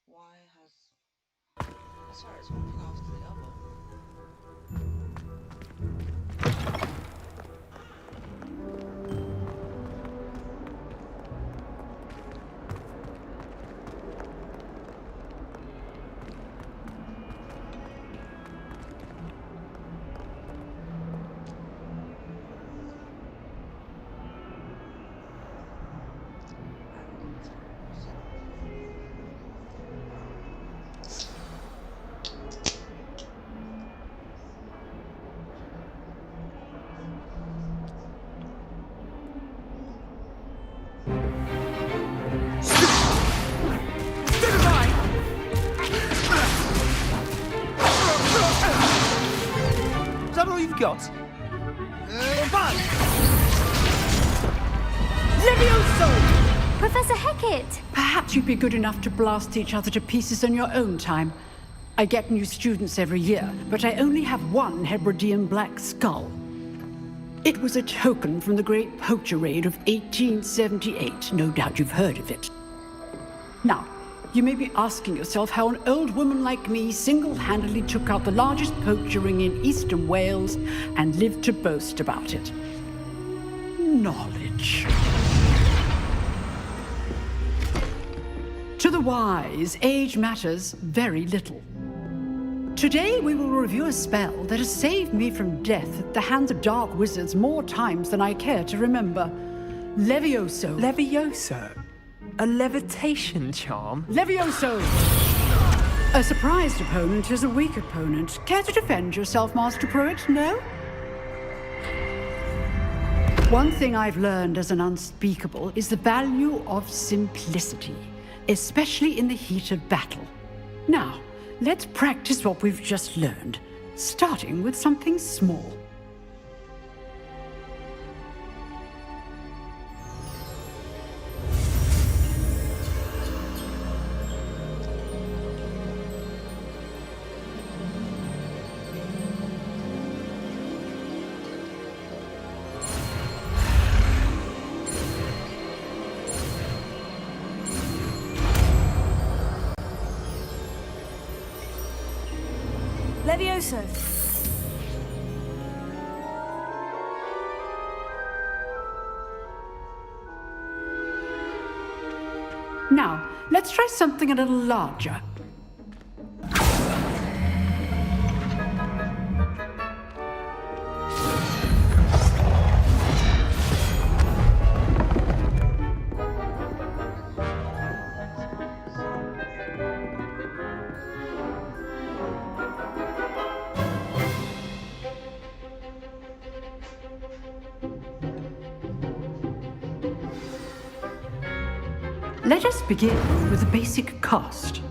Why has... I swear it's one thing after the other. Is that all you've got? Fun! Levioso! Professor Hecat! Perhaps you'd be good enough to blast each other to pieces on your own time. I get new students every year, but I only have one Hebridean black skull. It was a token from the Great Poacher Raid of 1878. No doubt you've heard of it. Now, you may be asking yourself how an old woman like me single-handedly took out the largest poacher ring in eastern Wales and lived to boast about it. Knowledge. To the wise, age matters very little. Today we will review a spell that has saved me from death at the hands of dark wizards more times than I care to remember. Levioso. Levioso? A levitation charm? Levioso! A surprised opponent is a weak opponent. Care to defend yourself, Master Pruitt? No? One thing I've learned as an unspeakable is the value of simplicity, especially in the heat of battle. Now, let's practice what we've just learned, starting with something small. Levioso! Now, let's try something a little larger. Let us begin with a basic cast.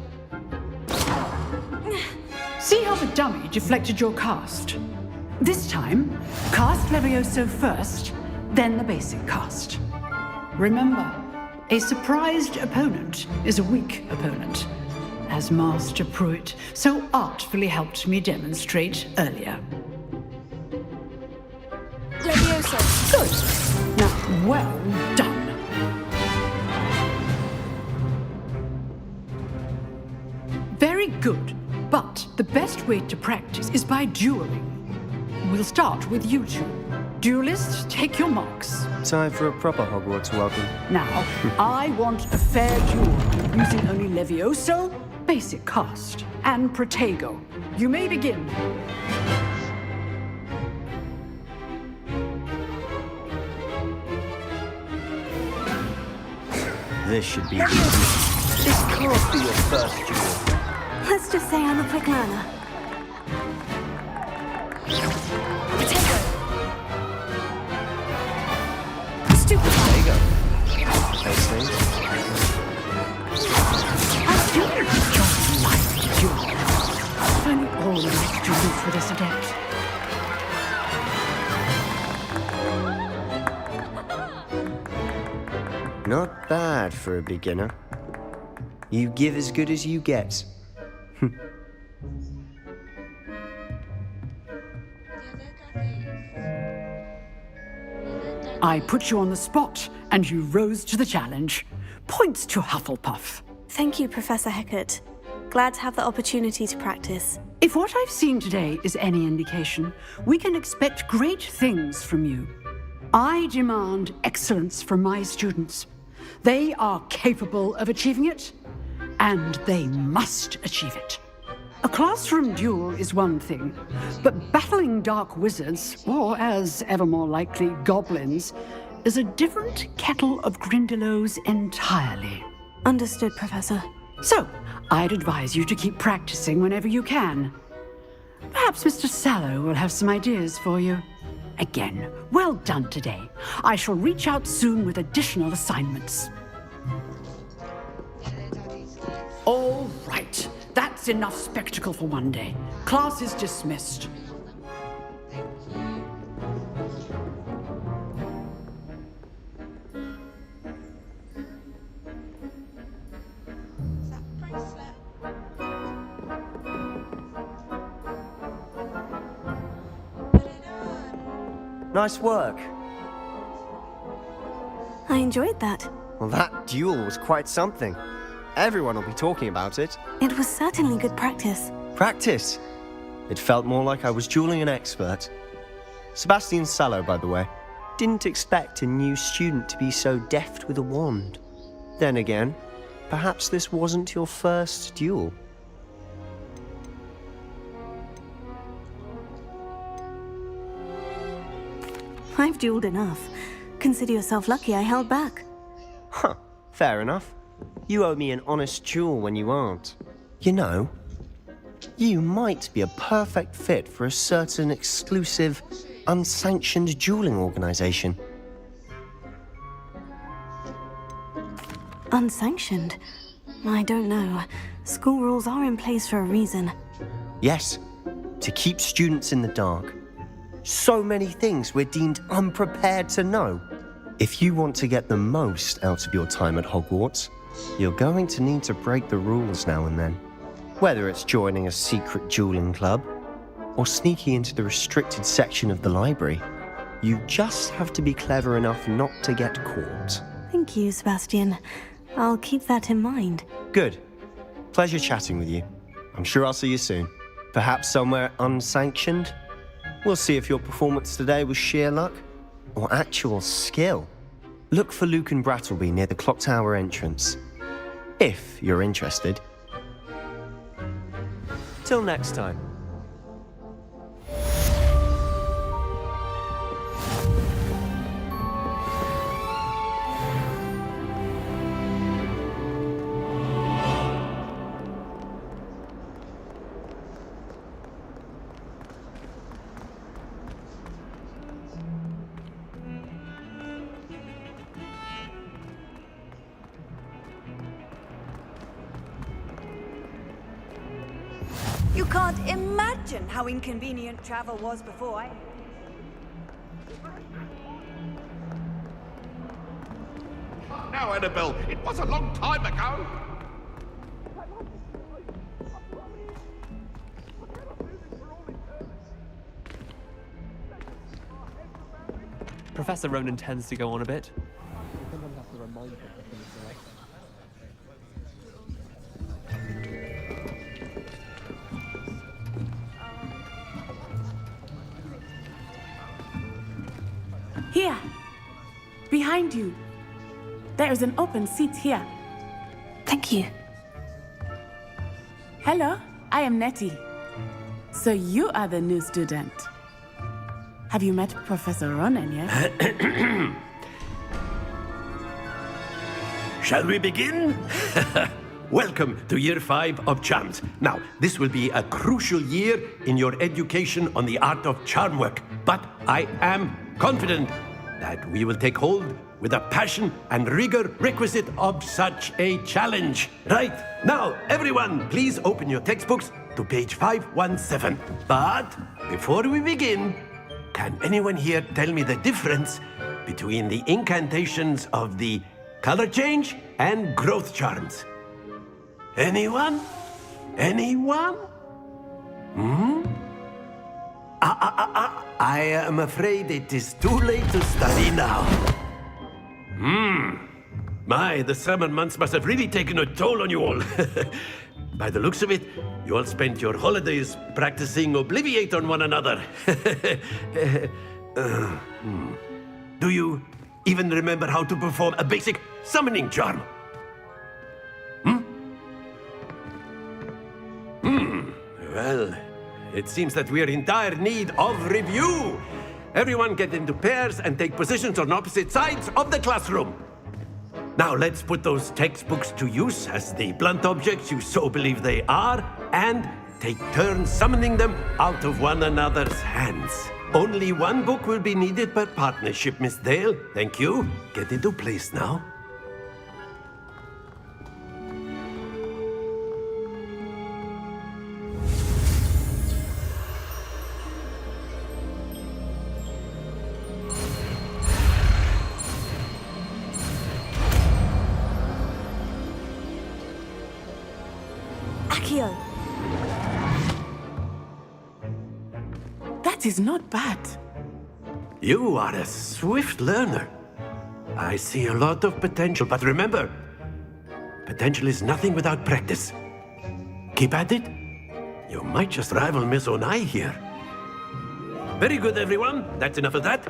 See how the dummy deflected your cast? This time, cast Levioso first, then the basic cast. Remember, a surprised opponent is a weak opponent, as Master Pruitt so artfully helped me demonstrate earlier. Levioso! Good. Now, well done. Very good, but the best way to practice is by dueling. We'll start with you two. Duelists, take your marks. Time for a proper Hogwarts welcome. Now, I want a fair duel, using only Levioso, basic cast, and Protego. You may begin. This should be easy. This can't be your first duel. Let's just say I'm a quick learner. Potato! Stupid! There you go. Those things. I do just like duels. I find it always students for this adept. Not bad for a beginner. You give as good as you get. I put you on the spot, and you rose to the challenge. Points to Hufflepuff. Thank you, Professor Hecat. Glad to have the opportunity to practice. If what I've seen today is any indication, we can expect great things from you. I demand excellence from my students. They are capable of achieving it, and they must achieve it. A classroom duel is one thing, but battling dark wizards, or as ever more likely, goblins, is a different kettle of Grindylows entirely. Understood, Professor. So, I'd advise you to keep practicing whenever you can. Perhaps Mr. Sallow will have some ideas for you. Again, well done today. I shall reach out soon with additional assignments. All right. That's enough spectacle for one day. Class is dismissed. Is that bracelet? Put it on. Nice work. I enjoyed that. Well, that duel was quite something. Everyone will be talking about it. It was certainly good practice. Practice. It felt more like I was dueling an expert. Sebastian Sallow, by the way. Didn't expect a new student to be so deft with a wand. Then again, perhaps this wasn't your first duel. I've dueled enough. Consider yourself lucky I held back. Huh, fair enough. You owe me an honest duel when you aren't. You know, you might be a perfect fit for a certain exclusive, unsanctioned dueling organization. Unsanctioned? I don't know. School rules are in place for a reason. Yes, to keep students in the dark. So many things we're deemed unprepared to know. If you want to get the most out of your time at Hogwarts, you're going to need to break the rules now and then. Whether it's joining a secret dueling club or sneaking into the restricted section of the library, you just have to be clever enough not to get caught. Thank you, Sebastian. I'll keep that in mind. Good. Pleasure chatting with you. I'm sure I'll see you soon. Perhaps somewhere unsanctioned? We'll see if your performance today was sheer luck or actual skill. Look for Luke and Brattleby near the clock tower entrance, if you're interested. Till next time. You can't imagine how inconvenient travel was before I... Now, Annabelle, it was a long time ago. Professor Ronan tends to go on a bit. Here, behind you. There is an open seat here. Thank you. Hello, I am Nettie. So you are the new student. Have you met Professor Ronan yet? Shall we begin? Welcome to Year 5 of Charms. Now, this will be a crucial year in your education on the art of charm work, but I am confident that we will take hold with the passion and rigor requisite of such a challenge. Right, now, everyone, please open your textbooks to page 517. But before we begin, can anyone here tell me the difference between the incantations of the color change, and growth charms. Anyone? Anyone? I am afraid it is too late to study now. My, the summer months must have really taken a toll on you all. By the looks of it, you all spent your holidays practicing Obliviate on one another. Do you even remember how to perform a basic summoning charm? Well, it seems that we are in dire need of review. Everyone get into pairs and take positions on opposite sides of the classroom. Now let's put those textbooks to use as the blunt objects you so believe they are, and take turns summoning them out of one another's hands. Only one book will be needed per partnership, Miss Dale. Thank you. Get into place now. Accio. That is not bad. You are a swift learner. I see a lot of potential, but remember, potential is nothing without practice. Keep at it. You might just rival Miss Onai here. Very good, everyone. That's enough of that.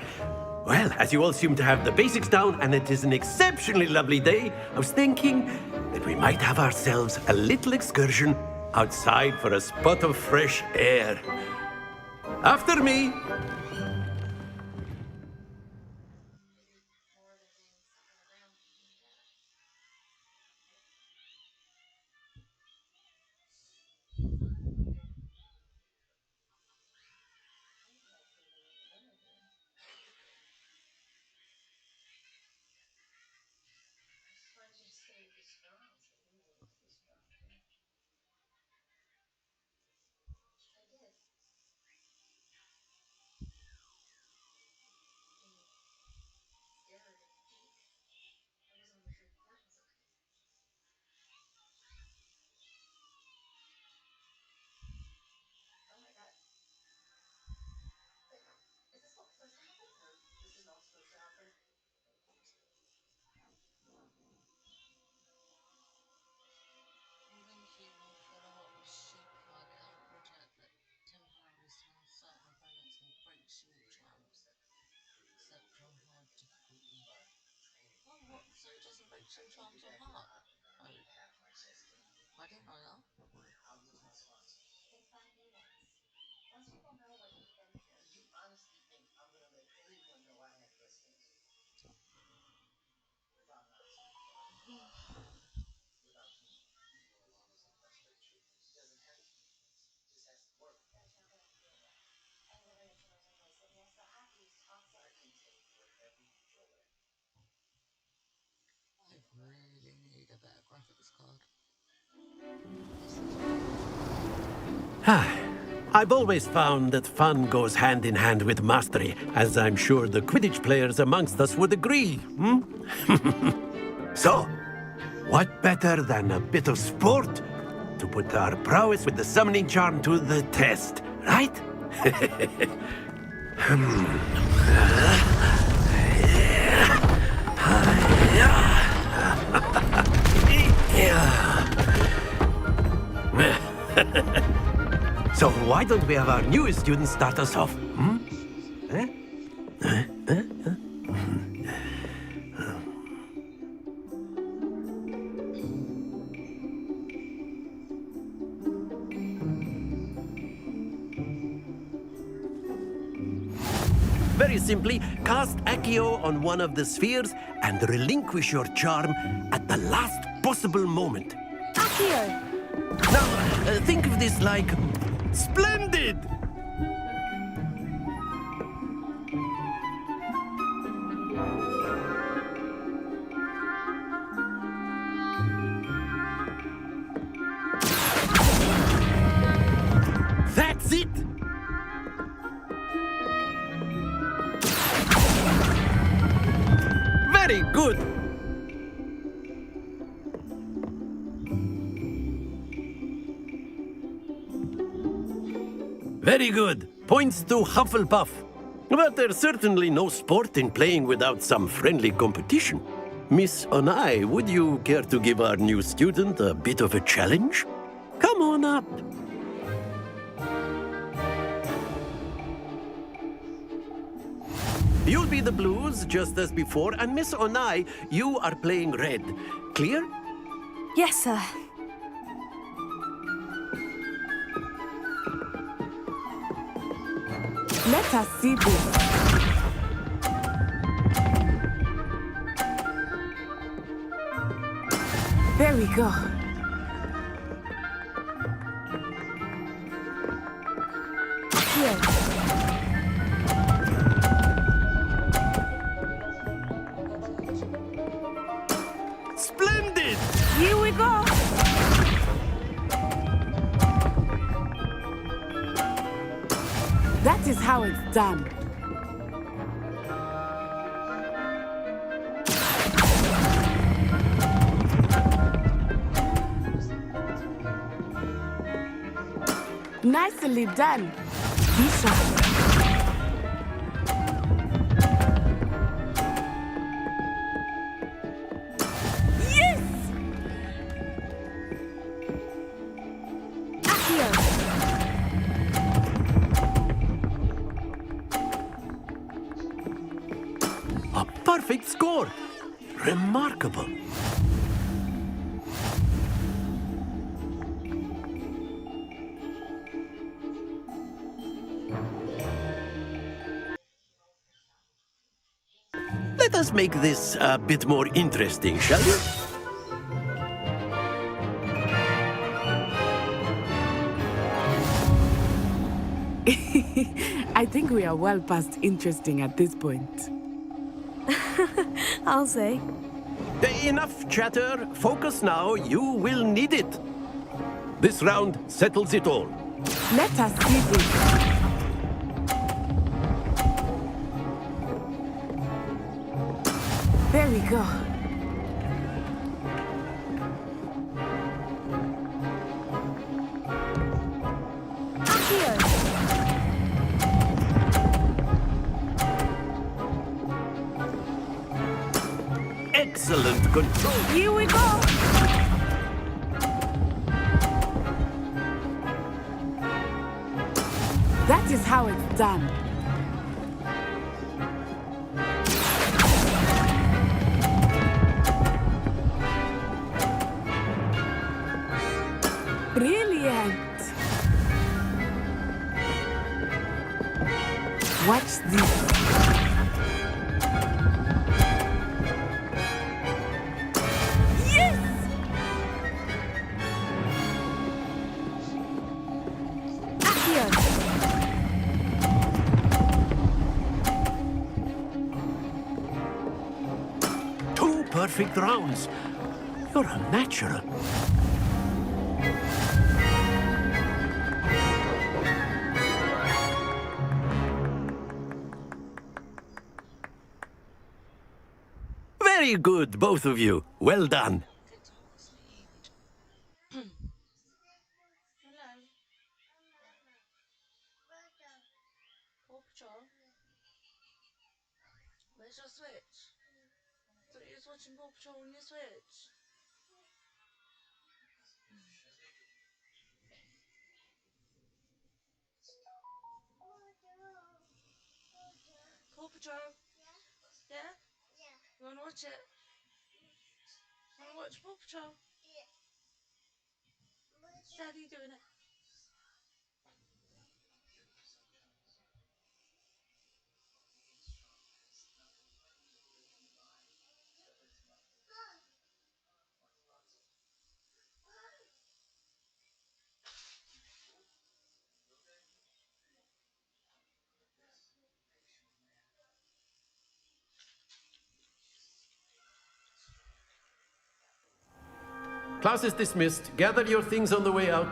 Well, as you all seem to have the basics down, and it is an exceptionally lovely day, I was thinking that we might have ourselves a little excursion outside for a spot of fresh air. After me. Even if you will follow up with super account project that temporarily summons certain opponents and breaks shield charms, except on hard difficulty. Oh, what? So it doesn't break shield charms on hard? Oh, I didn't know that. I really need a better graphics card. I've always found that fun goes hand in hand with mastery, as I'm sure the Quidditch players amongst us would agree. So, what better than a bit of sport to put our prowess with the summoning charm to the test, right? So why don't we have our newest student start us off? Very simply, cast Accio on one of the spheres and relinquish your charm at the last possible moment. Accio! Now, think of this like splendid! That's it! Very good! Very good. Points to Hufflepuff. But there's certainly no sport in playing without some friendly competition. Miss Onai, would you care to give our new student a bit of a challenge? Come on up. You'll be the blues, just as before, and Miss Onai, you are playing red. Clear? Yes, sir. Let us see this. There we go. Here. Splendid! Here we go. That is how it's done. Nicely done. Be sharp. Yes! Accio. A perfect score. Remarkable. Let us make this a bit more interesting, shall we? I think we are well past interesting at this point. I'll say. Enough chatter. Focus now. You will need it. This round settles it all. Let us see this. There we go. Excellent control. Here we go. That is how it's done. Brilliant. Watch this. Perfect rounds. You're a natural. Very good, both of you. Well done. Hello. Paw Patrol. Where's your Switch? I thought you was watching Paw Patrol on your Switch. Paw Patrol? Yeah? You wanna watch it? Wanna watch Paw Patrol? Daddy doing it. Class is dismissed. Gather your things on the way out.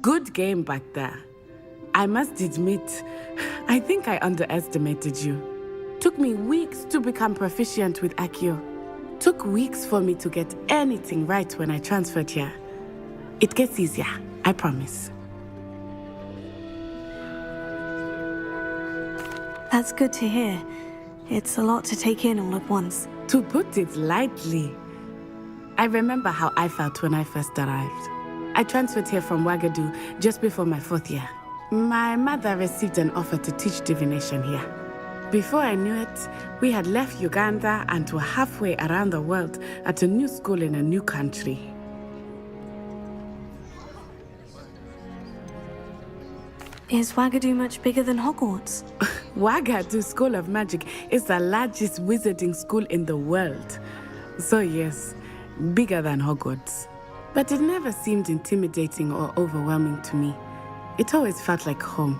Good game back there. I must admit, I think I underestimated you. Took me weeks to become proficient with Accio. Took weeks for me to get anything right when I transferred here. It gets easier, I promise. That's good to hear. It's a lot to take in all at once. To put it lightly, I remember how I felt when I first arrived. I transferred here from Ouagadougou just before my 4th year. My mother received an offer to teach divination here. Before I knew it, we had left Uganda and were halfway around the world at a new school in a new country. Is Ouagadougou much bigger than Hogwarts? Ouagadougou School of Magic is the largest wizarding school in the world. So yes, bigger than Hogwarts. But it never seemed intimidating or overwhelming to me. It always felt like home.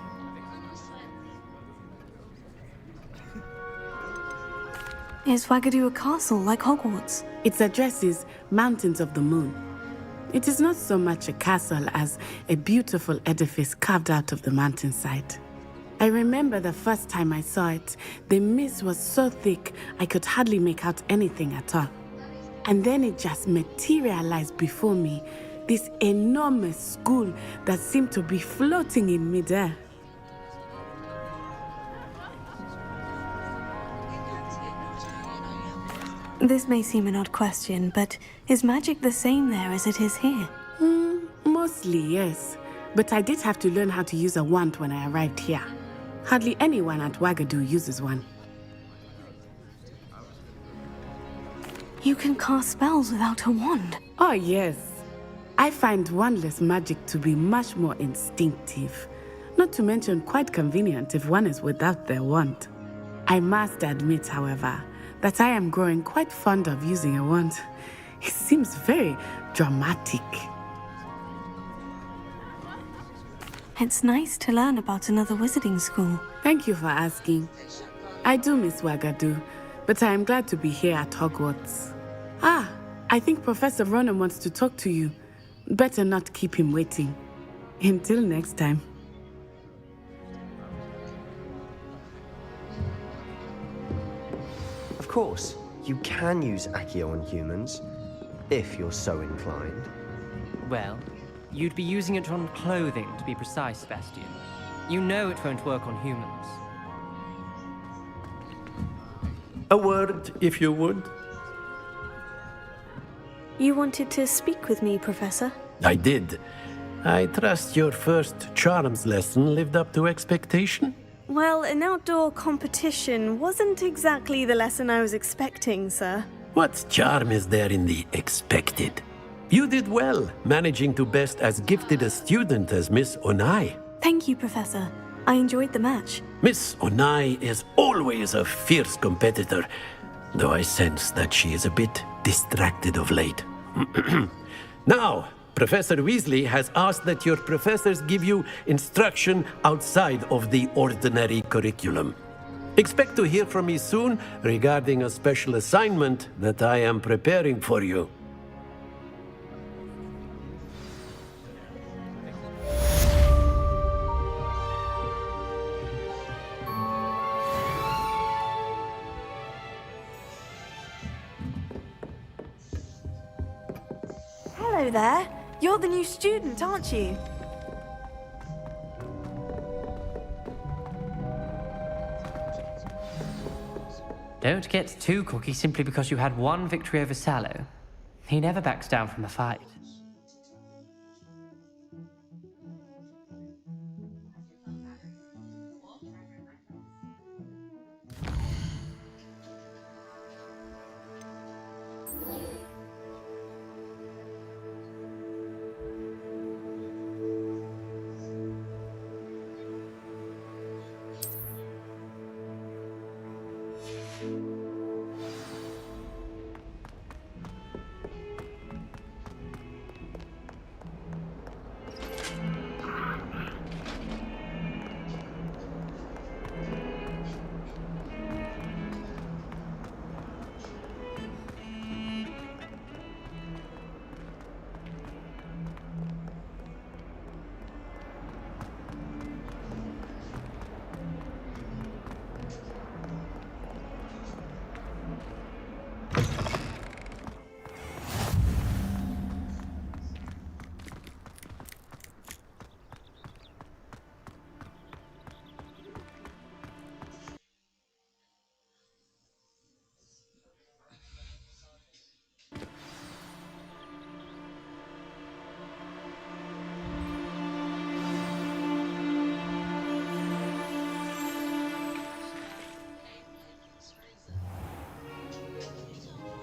Is Ouagadougou a castle like Hogwarts? Its address is Mountains of the Moon. It is not so much a castle as a beautiful edifice carved out of the mountainside. I remember the first time I saw it, the mist was so thick I could hardly make out anything at all. And then it just materialized before me, this enormous school that seemed to be floating in midair. This may seem an odd question, but is magic the same there as it is here? Mostly, yes. But I did have to learn how to use a wand when I arrived here. Hardly anyone at Ouagadougou uses one. You can cast spells without a wand. Oh, yes. I find wandless magic to be much more instinctive. Not to mention quite convenient if one is without their wand. I must admit, however, that I am growing quite fond of using a wand. It seems very dramatic. It's nice to learn about another wizarding school. Thank you for asking. I do miss Ouagadougou, but I am glad to be here at Hogwarts. Ah, I think Professor Ronan wants to talk to you. Better not keep him waiting. Until next time. Of course, you can use Accio on humans, if you're so inclined. Well, you'd be using it on clothing, to be precise, Sebastian. You know it won't work on humans. A word, if you would. You wanted to speak with me, Professor? I did. I trust your first charms lesson lived up to expectation? Well, an outdoor competition wasn't exactly the lesson I was expecting, sir. What charm is there in the expected? You did well, managing to best as gifted a student as Miss Onai. Thank you, Professor. I enjoyed the match. Miss Onai is always a fierce competitor, though I sense that she is a bit distracted of late. Now, Professor Weasley has asked that your professors give you instruction outside of the ordinary curriculum. Expect to hear from me soon regarding a special assignment that I am preparing for you. Hello there. You're the new student, aren't you? Don't get too cocky simply because you had one victory over Sallow. He never backs down from a fight.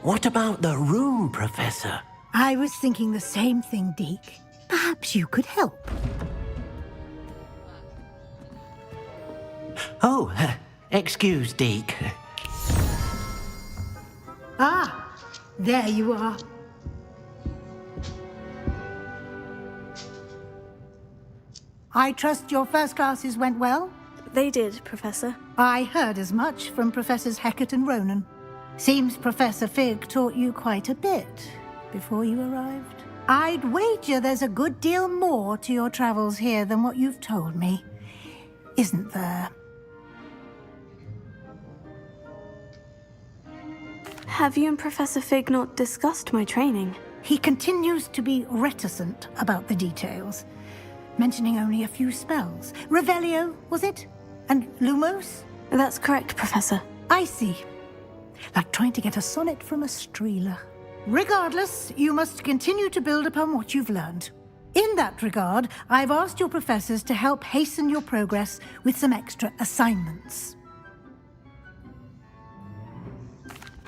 What about the room, Professor? I was thinking the same thing, Deke. Perhaps you could help. Oh, excuse, Deke. Ah, there you are. I trust your first classes went well? They did, Professor. I heard as much from Professors Hecat and Ronan. Seems Professor Fig taught you quite a bit before you arrived. I'd wager there's a good deal more to your travels here than what you've told me. Isn't there? Have you and Professor Fig not discussed my training? He continues to be reticent about the details, mentioning only a few spells. Revelio, was it? And Lumos? That's correct, Professor. I see. Like trying to get a sonnet from a streeler. Regardless, you must continue to build upon what you've learned. In that regard, I've asked your professors to help hasten your progress with some extra assignments.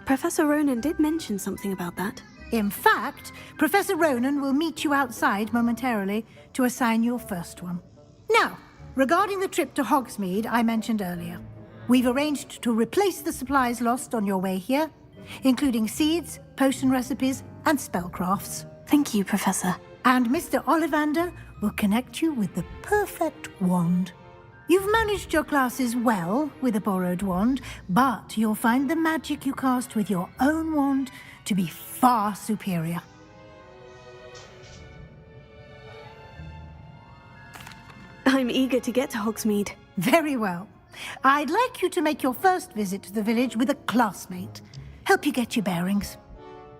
Professor Ronan did mention something about that. In fact, Professor Ronan will meet you outside momentarily to assign your first one. Now, regarding the trip to Hogsmeade I mentioned earlier, we've arranged to replace the supplies lost on your way here, including seeds, potion recipes, and spellcrafts. Thank you, Professor. And Mr. Ollivander will connect you with the perfect wand. You've managed your classes well with a borrowed wand, but you'll find the magic you cast with your own wand to be far superior. I'm eager to get to Hogsmeade. Very well. I'd like you to make your first visit to the village with a classmate. Help you get your bearings.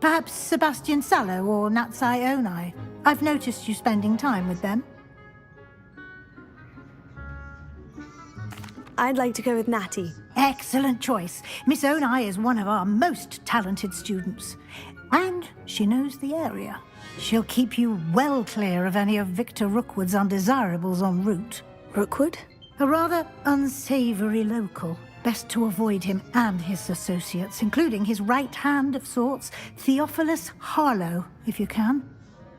Perhaps Sebastian Sallow or Natsai Onai. I've noticed you spending time with them. I'd like to go with Natty. Excellent choice. Miss Onai is one of our most talented students. And she knows the area. She'll keep you well clear of any of Victor Rookwood's undesirables en route. Rookwood? A rather unsavory local. Best to avoid him and his associates, including his right hand of sorts, Theophilus Harlow, if you can.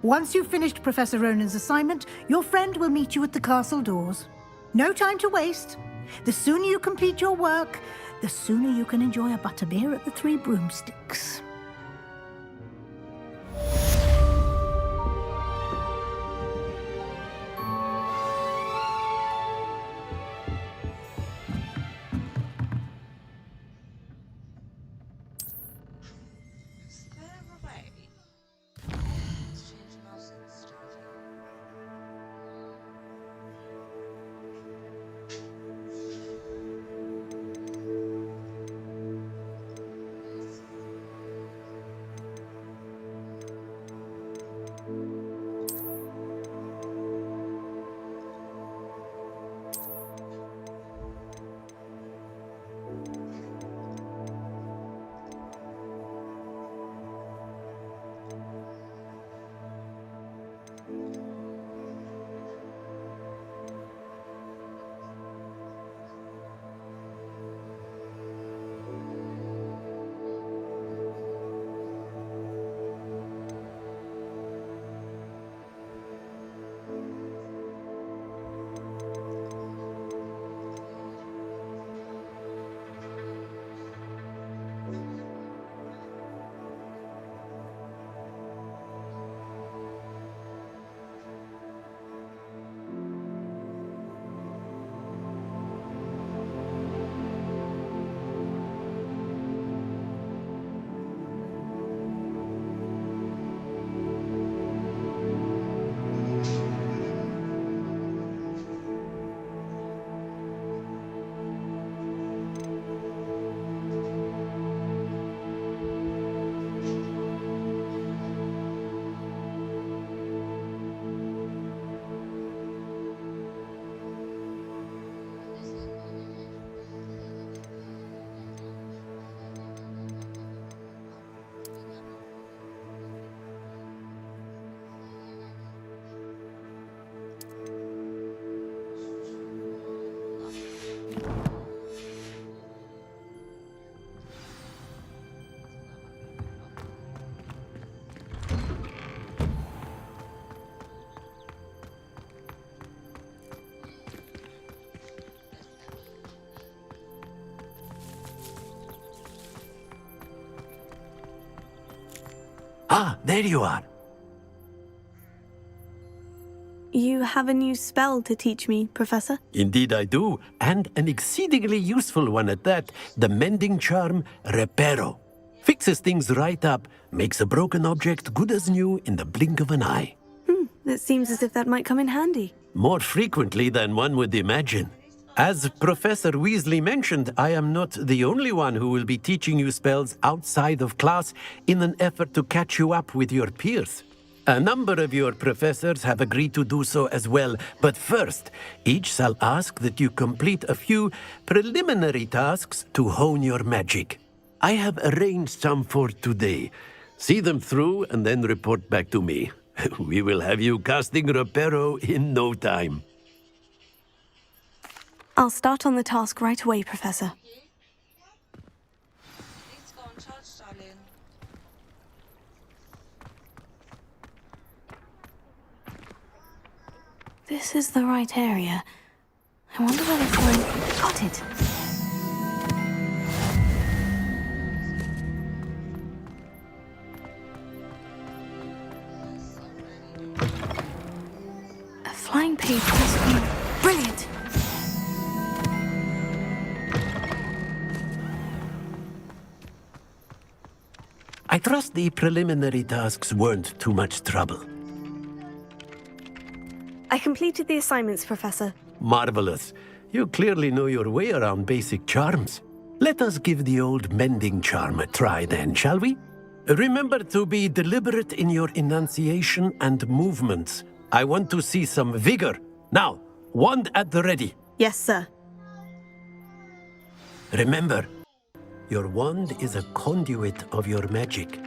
Once you've finished Professor Ronan's assignment, your friend will meet you at the castle doors. No time to waste. The sooner you complete your work, the sooner you can enjoy a butterbeer at the Three Broomsticks. Is there a way to change mouse and stuff? Ah, there you are. You have a new spell to teach me, Professor? Indeed I do, and an exceedingly useful one at that. The mending charm, Reparo. Fixes things right up, makes a broken object good as new in the blink of an eye. It seems as if that might come in handy. More frequently than one would imagine. As Professor Weasley mentioned, I am not the only one who will be teaching you spells outside of class in an effort to catch you up with your peers. A number of your professors have agreed to do so as well, but first, each shall ask that you complete a few preliminary tasks to hone your magic. I have arranged some for today. See them through and then report back to me. We will have you casting Reparo in no time. I'll start on the task right away, Professor. Let's go on charge, darling. This is the right area. I wonder where they're going. Got it! A flying page must be brilliant! I trust the preliminary tasks weren't too much trouble. I completed the assignments, Professor. Marvelous. You clearly know your way around basic charms. Let us give the old mending charm a try then, shall we? Remember to be deliberate in your enunciation and movements. I want to see some vigor. Now, wand at the ready. Yes, sir. Remember, your wand is a conduit of your magic.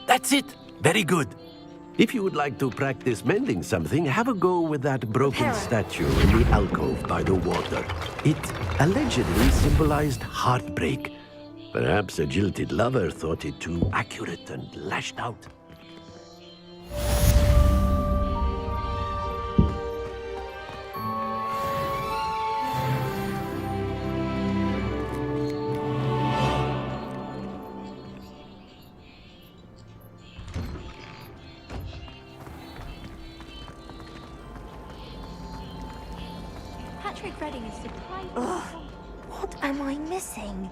That's it! Very good. If you would like to practice mending something, have a go with that broken statue in the alcove by the water. It allegedly symbolized heartbreak. Perhaps a jilted lover thought it too accurate and lashed out. Patrick Redding is surprised. Ugh, what am I missing?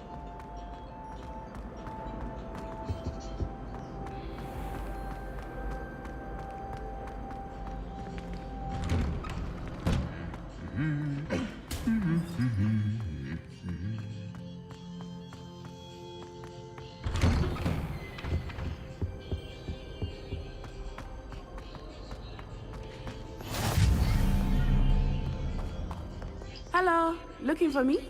Hello, looking for me?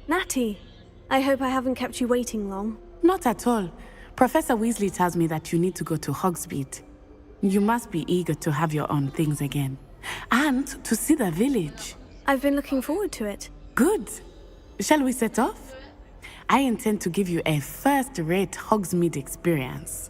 Natty, I hope I haven't kept you waiting long. Not at all. Professor Weasley tells me that you need to go to Hogsmeade. You must be eager to have your own things again. And to see the village. I've been looking forward to it. Good. Shall we set off? I intend to give you a first-rate Hogsmeade experience.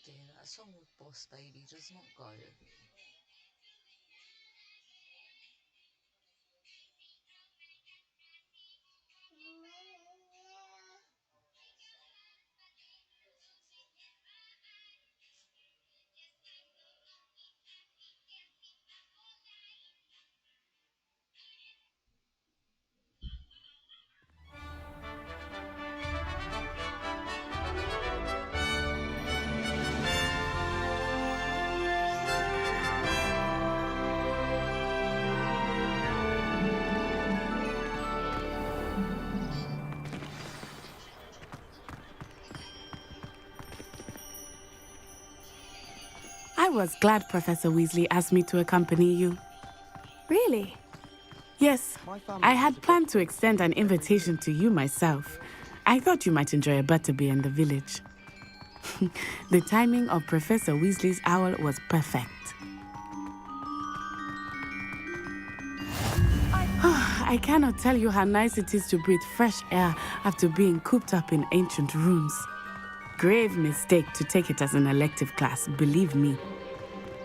dear, that song with Boss Baby does not go. I was glad Professor Weasley asked me to accompany you. Really? Yes, I had planned to extend an invitation to you myself. I thought you might enjoy a butterbeer in the village. The timing of Professor Weasley's owl was perfect. I cannot tell you how nice it is to breathe fresh air after being cooped up in ancient rooms. Grave mistake to take it as an elective class, believe me.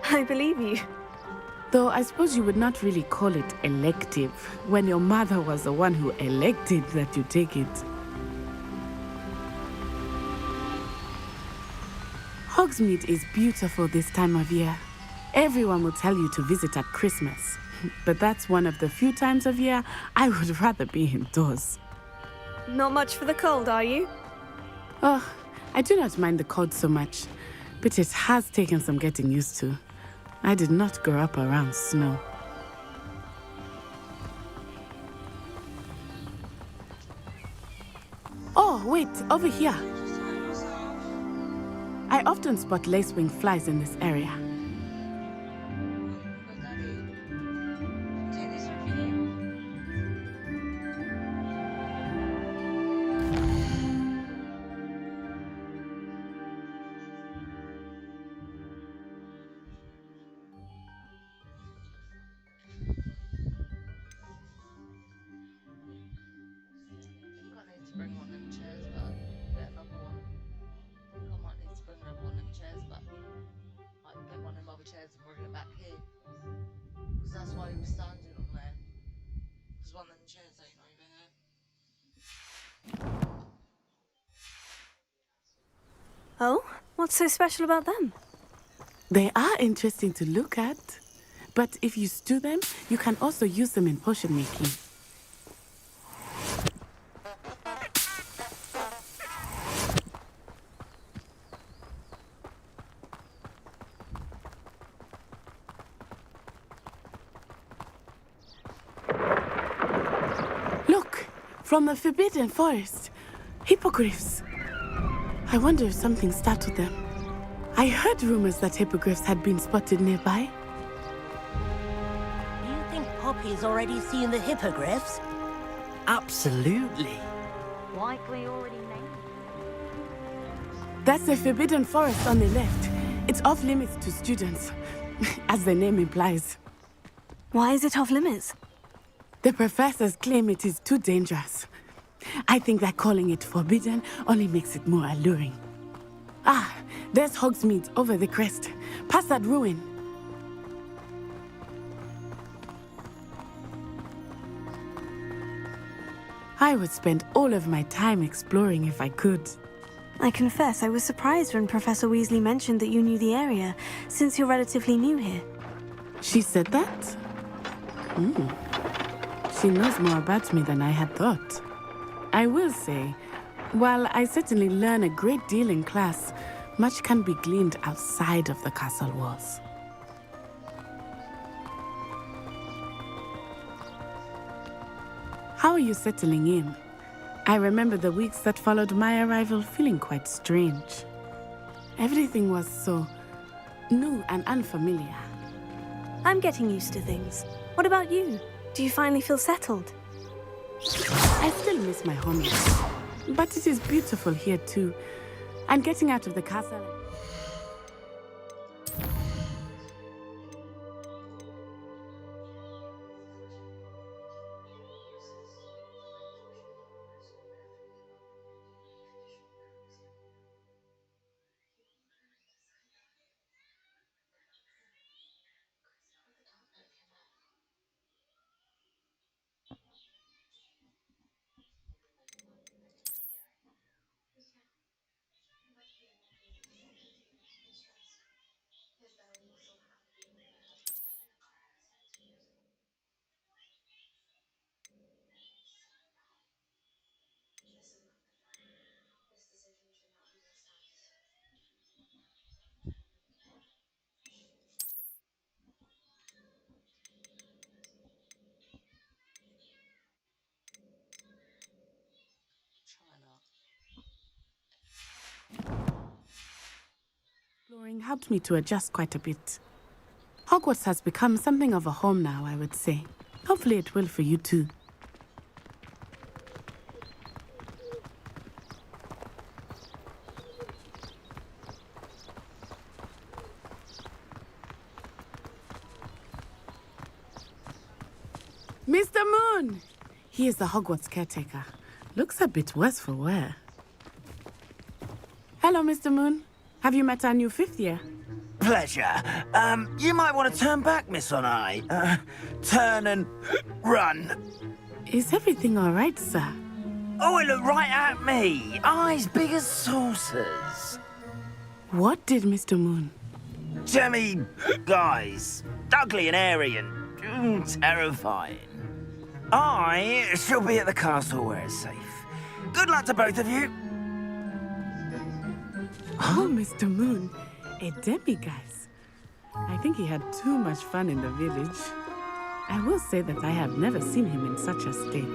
I believe you. Though I suppose you would not really call it elective when your mother was the one who elected that you take it. Hogsmeade is beautiful this time of year. Everyone will tell you to visit at Christmas, but that's one of the few times of year I would rather be indoors. Not much for the cold, are you? Oh, I do not mind the cold so much, but it has taken some getting used to. I did not grow up around snow. Oh, wait, over here. I often spot lacewing flies in this area. Bring one of them chairs back. Get another one. I think I might need to bring another one of them chairs back. Like, get one of them other chairs and bring it back here. Because that's why he was standing on there. Because one of them chairs ain't over here. Oh? What's so special about them? They are interesting to look at, but if you stew them, you can also use them in potion making. Look, from the Forbidden Forest, hippogriffs. I wonder if something startled them. I heard rumors that hippogriffs had been spotted nearby. Do you think Poppy's already seen the hippogriffs? Absolutely. Likely already named. That's the Forbidden Forest on the left. It's off limits to students, as the name implies. Why is it off limits? The professors claim it is too dangerous. I think that calling it forbidden only makes it more alluring. Ah, there's Hogsmeade over the crest. Past that ruin. I would spend all of my time exploring if I could. I confess I was surprised when Professor Weasley mentioned that you knew the area, since you're relatively new here. She said that? She knows more about me than I had thought. I will say, while I certainly learn a great deal in class, much can be gleaned outside of the castle walls. How are you settling in? I remember the weeks that followed my arrival feeling quite strange. Everything was so new and unfamiliar. I'm getting used to things. What about you? Do you finally feel settled? I still miss my homeland, but it is beautiful here too. And getting out of the castle... helped me to adjust quite a bit. Hogwarts has become something of a home now, I would say. Hopefully it will for you too. Mr. Moon! He is the Hogwarts caretaker. Looks a bit worse for wear. Hello, Mr. Moon. Have you met our new 5th year? Pleasure. You might want to turn back, Miss Onai. Turn and run. Is everything all right, sir? Oh, it looked right at me. Eyes big as saucers. What did Mr. Moon? Jemmy guys. Ugly and airy and terrifying. I shall be at the castle where it's safe. Good luck to both of you. Oh, Mr. Moon, a demiguise. I think he had too much fun in the village. I will say that I have never seen him in such a state.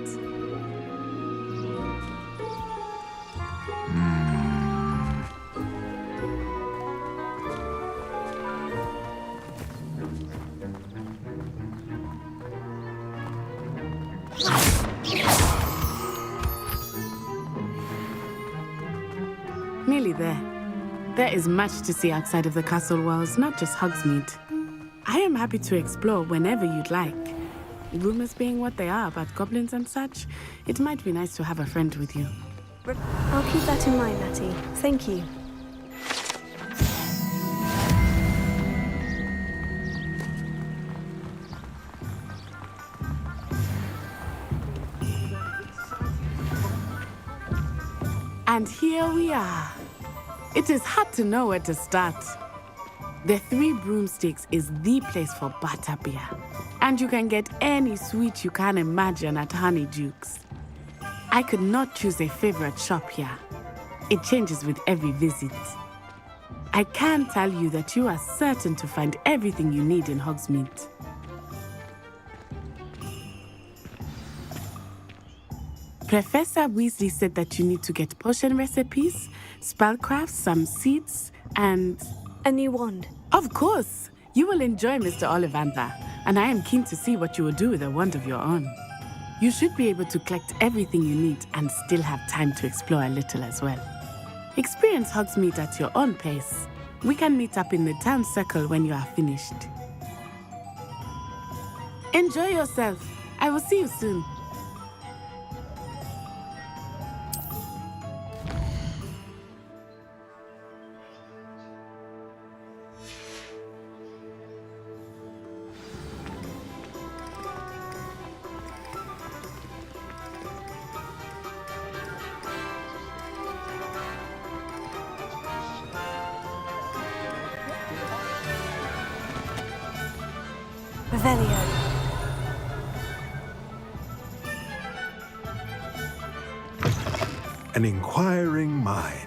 Nearly there. There is much to see outside of the castle walls, not just Hogsmeade. I am happy to explore whenever you'd like. Rumors being what they are about goblins and such, it might be nice to have a friend with you. I'll keep that in mind, Natty. Thank you. And here we are. It is hard to know where to start. The Three Broomsticks is the place for butterbeer. And you can get any sweet you can imagine at Honeyduke's. I could not choose a favorite shop here. It changes with every visit. I can tell you that you are certain to find everything you need in Hogsmeade. Professor Weasley said that you need to get potion recipes, spellcrafts, some seeds, and... a new wand. Of course! You will enjoy Mr. Ollivander, and I am keen to see what you will do with a wand of your own. You should be able to collect everything you need and still have time to explore a little as well. Experience Hogsmeade at your own pace. We can meet up in the town circle when you are finished. Enjoy yourself. I will see you soon. Revelio. An inquiring mind.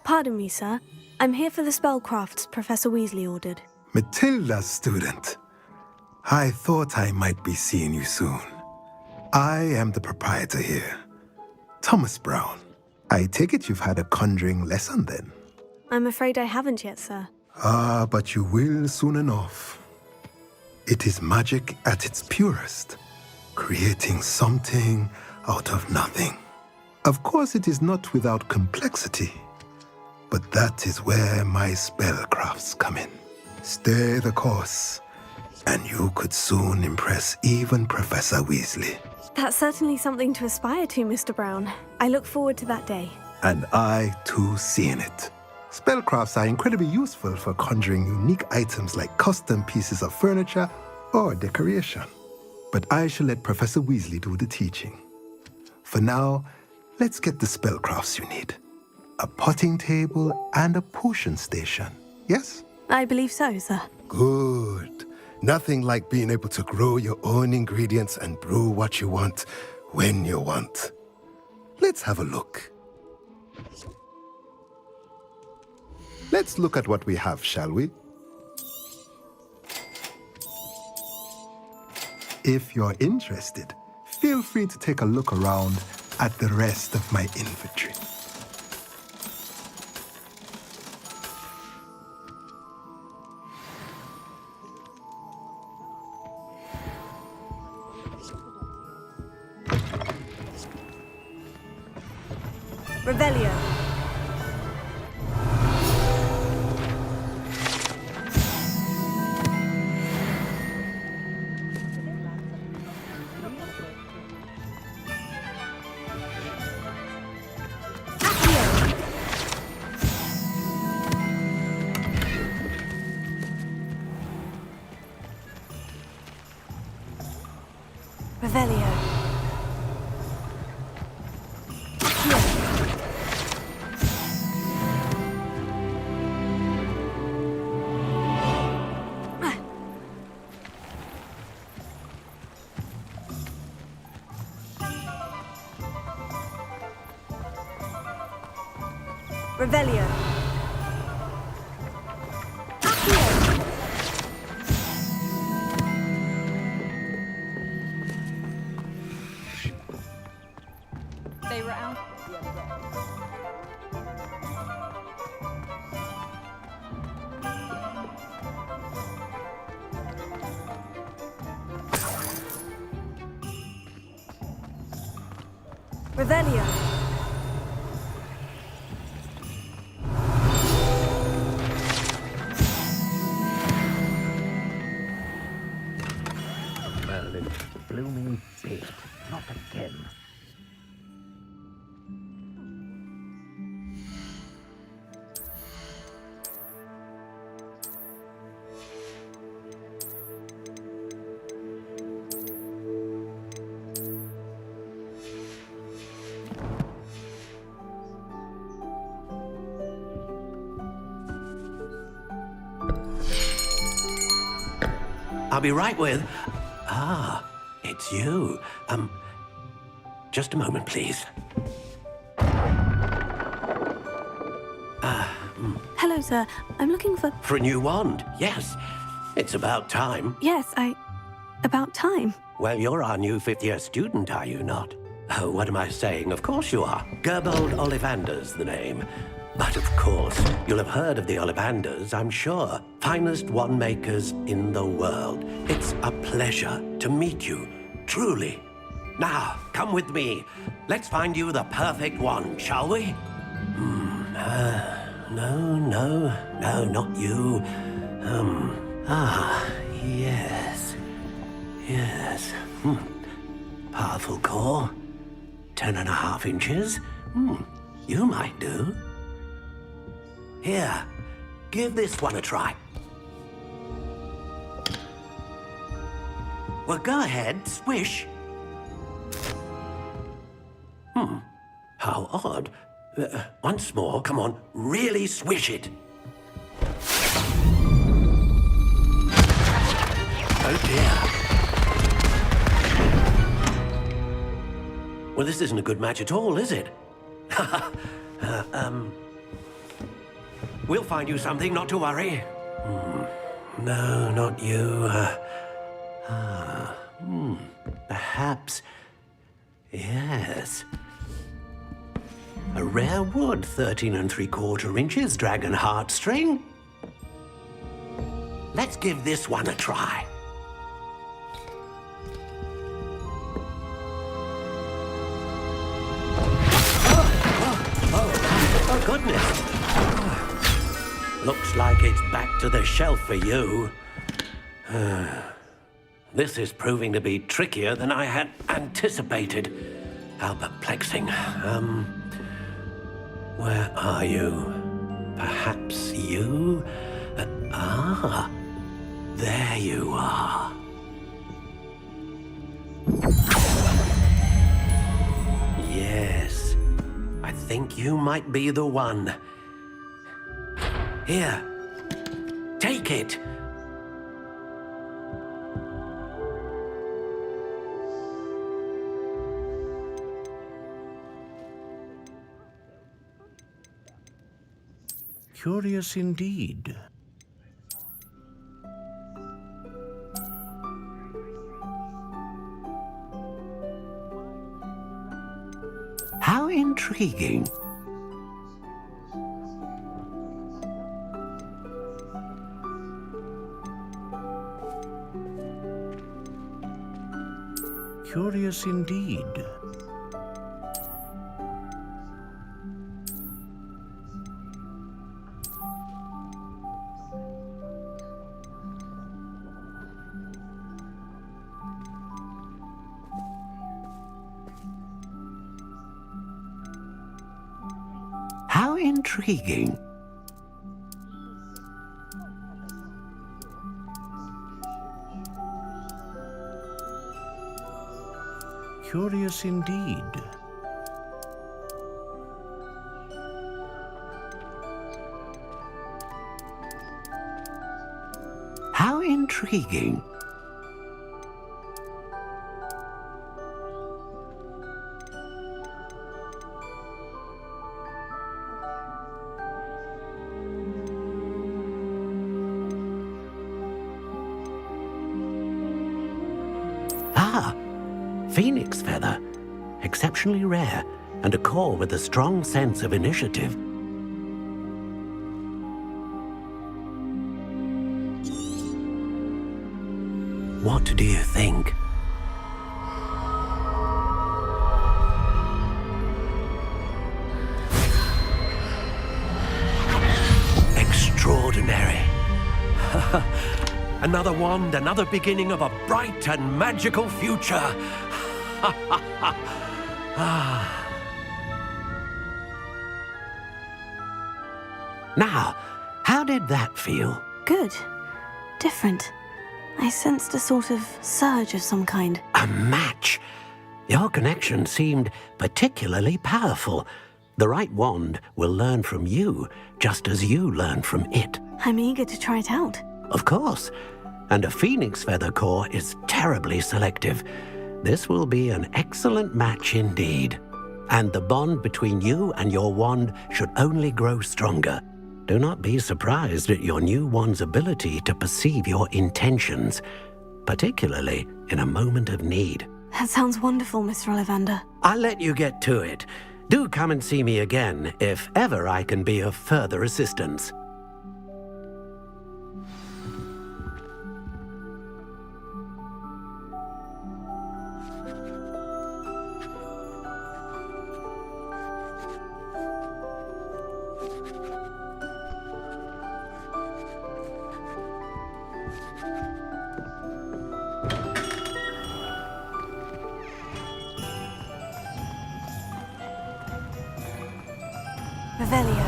Pardon me, sir. I'm here for the spellcrafts Professor Weasley ordered. Matilda's student. I thought I might be seeing you soon. I am the proprietor here, Thomas Brown. I take it you've had a conjuring lesson then? I'm afraid I haven't yet, sir. Ah, but you will soon enough. It is magic at its purest, creating something out of nothing. Of course, it is not without complexity, but that is where my spellcrafts come in. Stay the course, and you could soon impress even Professor Weasley. That's certainly something to aspire to, Mr. Brown. I look forward to that day. And I, too, seeing it. Spellcrafts are incredibly useful for conjuring unique items like custom pieces of furniture or decoration. But I shall let Professor Weasley do the teaching. For now, let's get the spellcrafts you need. A potting table and a potion station, yes? I believe so, sir. Good. Nothing like being able to grow your own ingredients and brew what you want when you want. Let's have a look. Let's look at what we have, shall we? If you're interested, feel free to take a look around at the rest of my inventory. Revelio. Revelio. Revelio. They were out the other day. Revelio. Well, it's blooming big. Not again. I'll be right with... Ah, it's you. Just a moment, please. Hello, sir. I'm looking for... For a new wand, yes. It's about time. Yes, about time. Well, you're our new fifth-year student, are you not? Oh, what am I saying? Of course you are. Gerbold Ollivander's the name. But of course, you'll have heard of the Ollivanders, I'm sure. Finest wand makers in the world. It's a pleasure to meet you, truly. Now, come with me. Let's find you the perfect wand, shall we? No, not you. Yes. Powerful core. 10.5 inches. You might do. Here, give this one a try. Well, go ahead, swish. How odd. Once more, come on, really swish it. Oh dear. Well, this isn't a good match at all, is it? We'll find you something, not to worry. No, not you. Perhaps... Yes. A rare wood, 13 3/4 inches, dragon heartstring. Let's give this one a try. Oh, goodness. Looks like it's back to the shelf for you. This is proving to be trickier than I had anticipated. How perplexing. Where are you? Perhaps you? There you are. Yes, I think you might be the one. Here, take it. Curious indeed. How intriguing. Curious indeed. How intriguing. Curious indeed. How intriguing. Phoenix feather. Exceptionally rare, and a core with a strong sense of initiative. What do you think? Extraordinary. Another wand, another beginning of a bright and magical future. Now, how did that feel? Good. Different. I sensed a sort of surge of some kind. A match? Your connection seemed particularly powerful. The right wand will learn from you, just as you learn from it. I'm eager to try it out. Of course. And a phoenix feather core is terribly selective. This will be an excellent match indeed. And the bond between you and your wand should only grow stronger. Do not be surprised at your new wand's ability to perceive your intentions, particularly in a moment of need. That sounds wonderful, Mr. Ollivander. I'll let you get to it. Do come and see me again if ever I can be of further assistance. Revelio.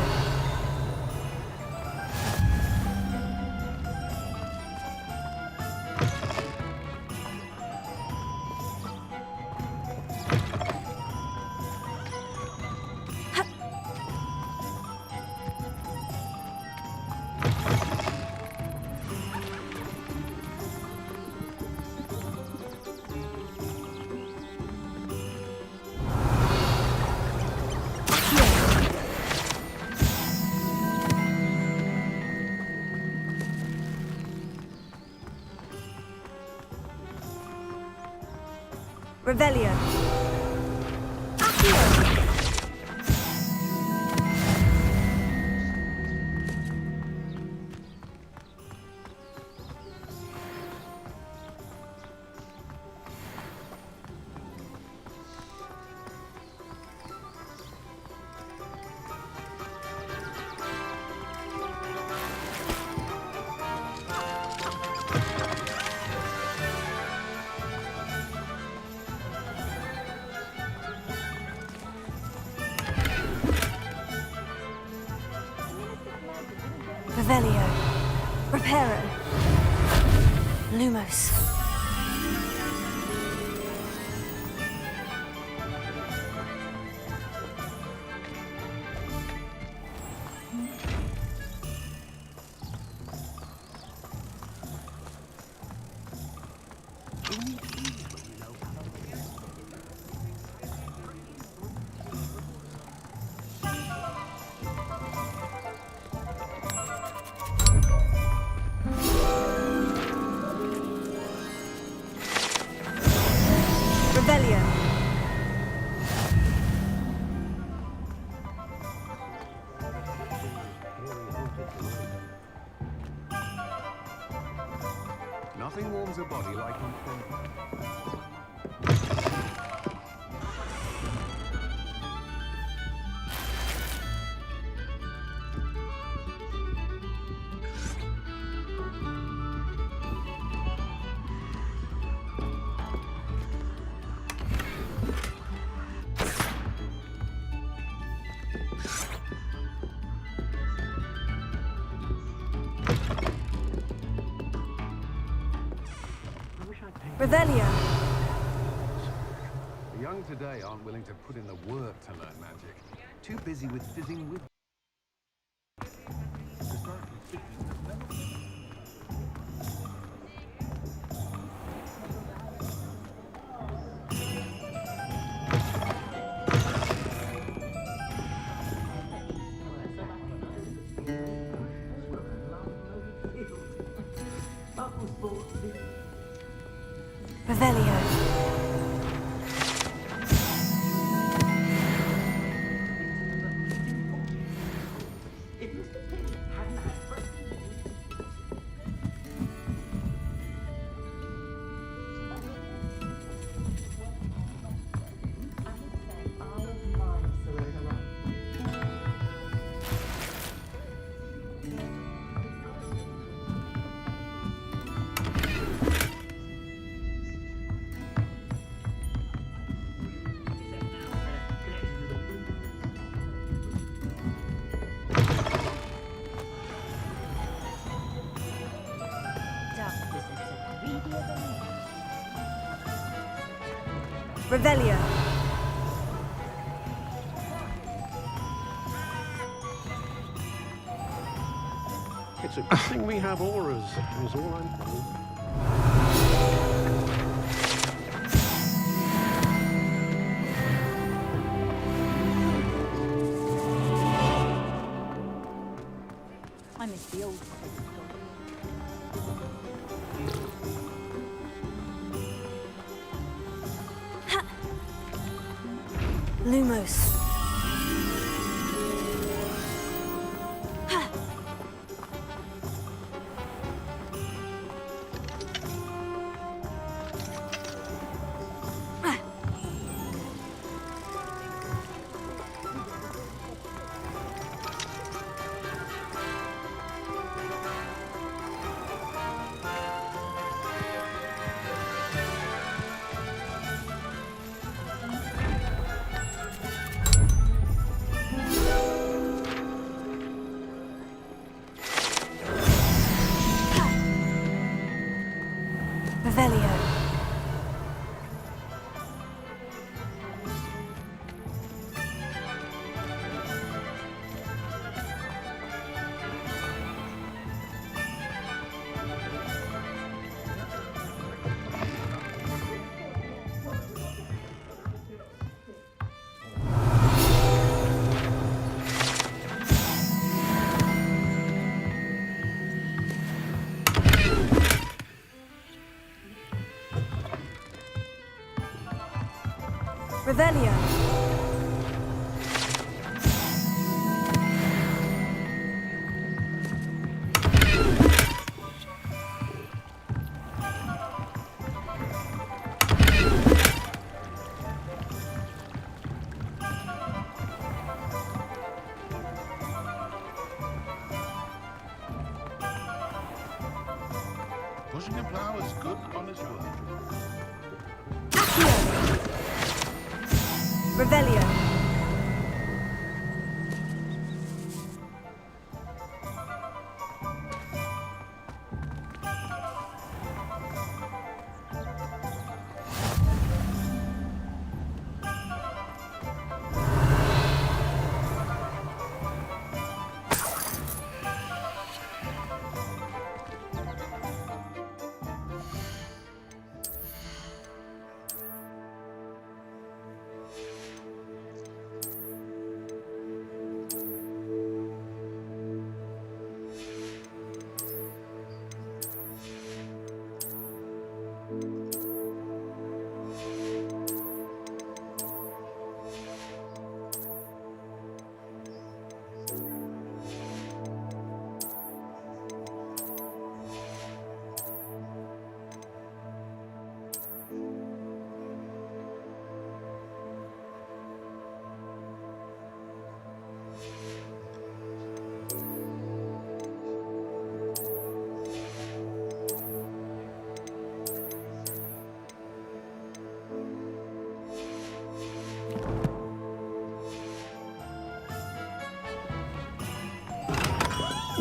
Revelio. Accio. Revelio. Reparo. Lumos. Revelio. Nothing warms a body like Revelio. The young today aren't willing to put in the work to learn magic. Too busy with fizzing with. Revelio. Revelio. It's a good thing we have auras, is all I'm told. I miss the old Lumos. Revelio. Pushing a plow is good on its word. Revelio.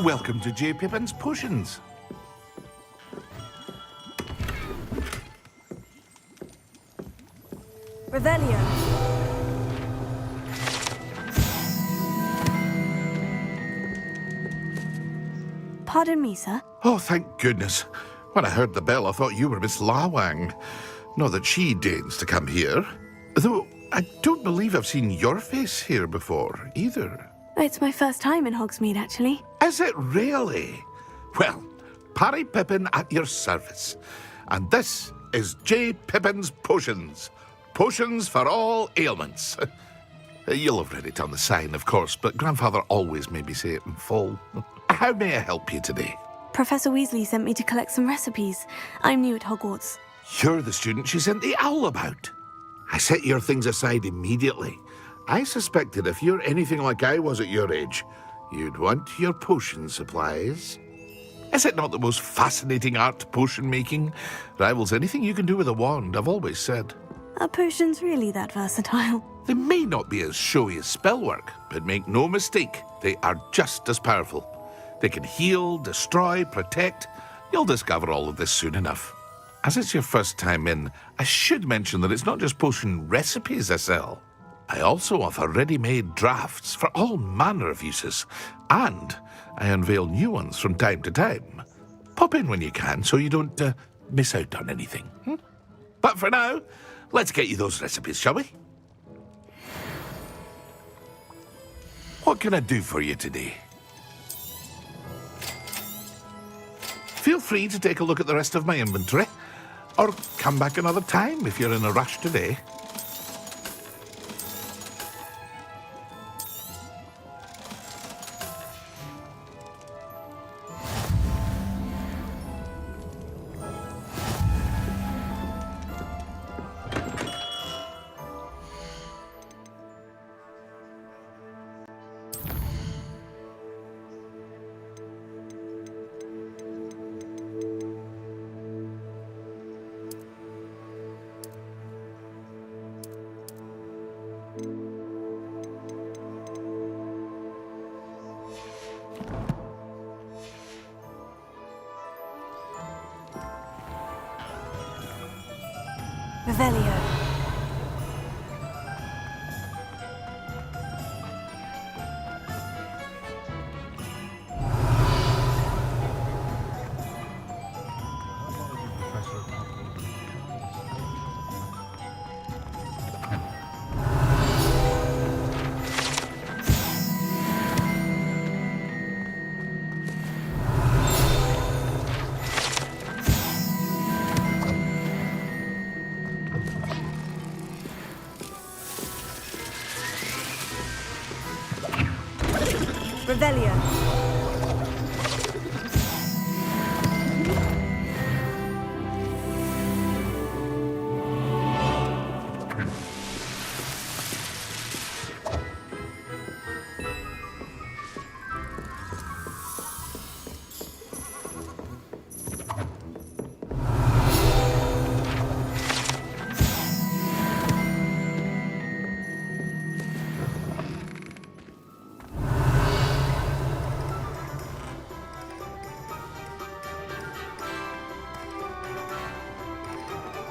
Welcome to J. Pippin's Potions. Revelio. Pardon me, sir. Oh, thank goodness. When I heard the bell, I thought you were Miss Lawang. Not that she deigns to come here. Though I don't believe I've seen your face here before, either. It's my first time in Hogsmeade, actually. Is it really? Well, Parry Pippin at your service. And this is J. Pippin's Potions. Potions for all ailments. You'll have read it on the sign, of course, but Grandfather always made me say it in full. How may I help you today? Professor Weasley sent me to collect some recipes. I'm new at Hogwarts. You're the student she sent the owl about. I set your things aside immediately. I suspected if you're anything like I was at your age, you'd want your potion supplies. Is it not the most fascinating art, potion making? Rivals anything you can do with a wand, I've always said. Are potions really that versatile? They may not be as showy as spellwork, but make no mistake, they are just as powerful. They can heal, destroy, protect. You'll discover all of this soon enough. As it's your first time in, I should mention that it's not just potion recipes I sell. I also offer ready-made drafts for all manner of uses, and I unveil new ones from time to time. Pop in when you can so you don't miss out on anything. But for now, let's get you those recipes, shall we? What can I do for you today? Feel free to take a look at the rest of my inventory, or come back another time if you're in a rush today. Revelio. Revelio.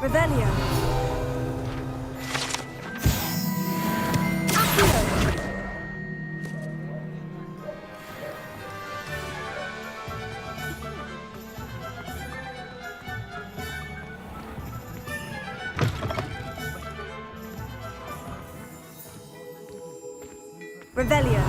Revelio. Revelio.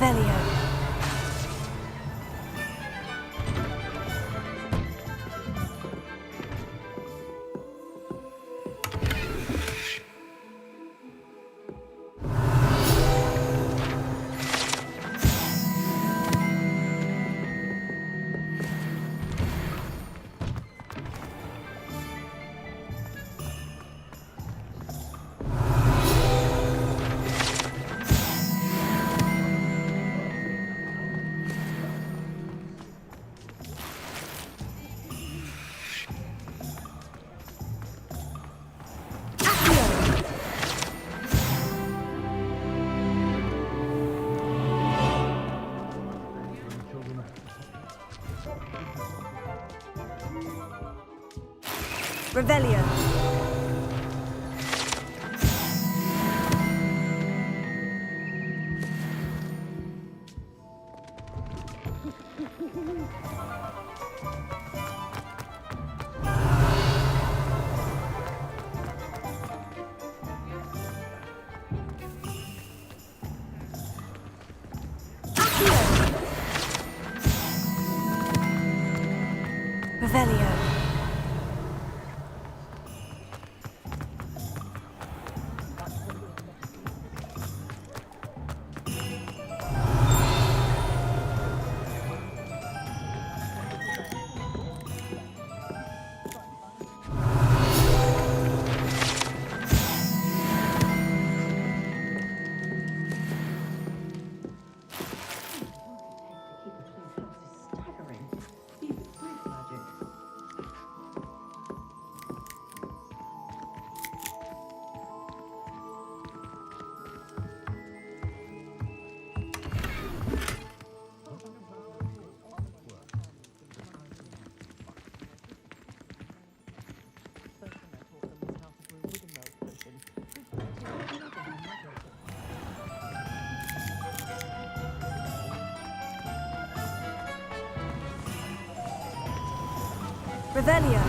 Revelio. Revelio. Revelio. Revelio.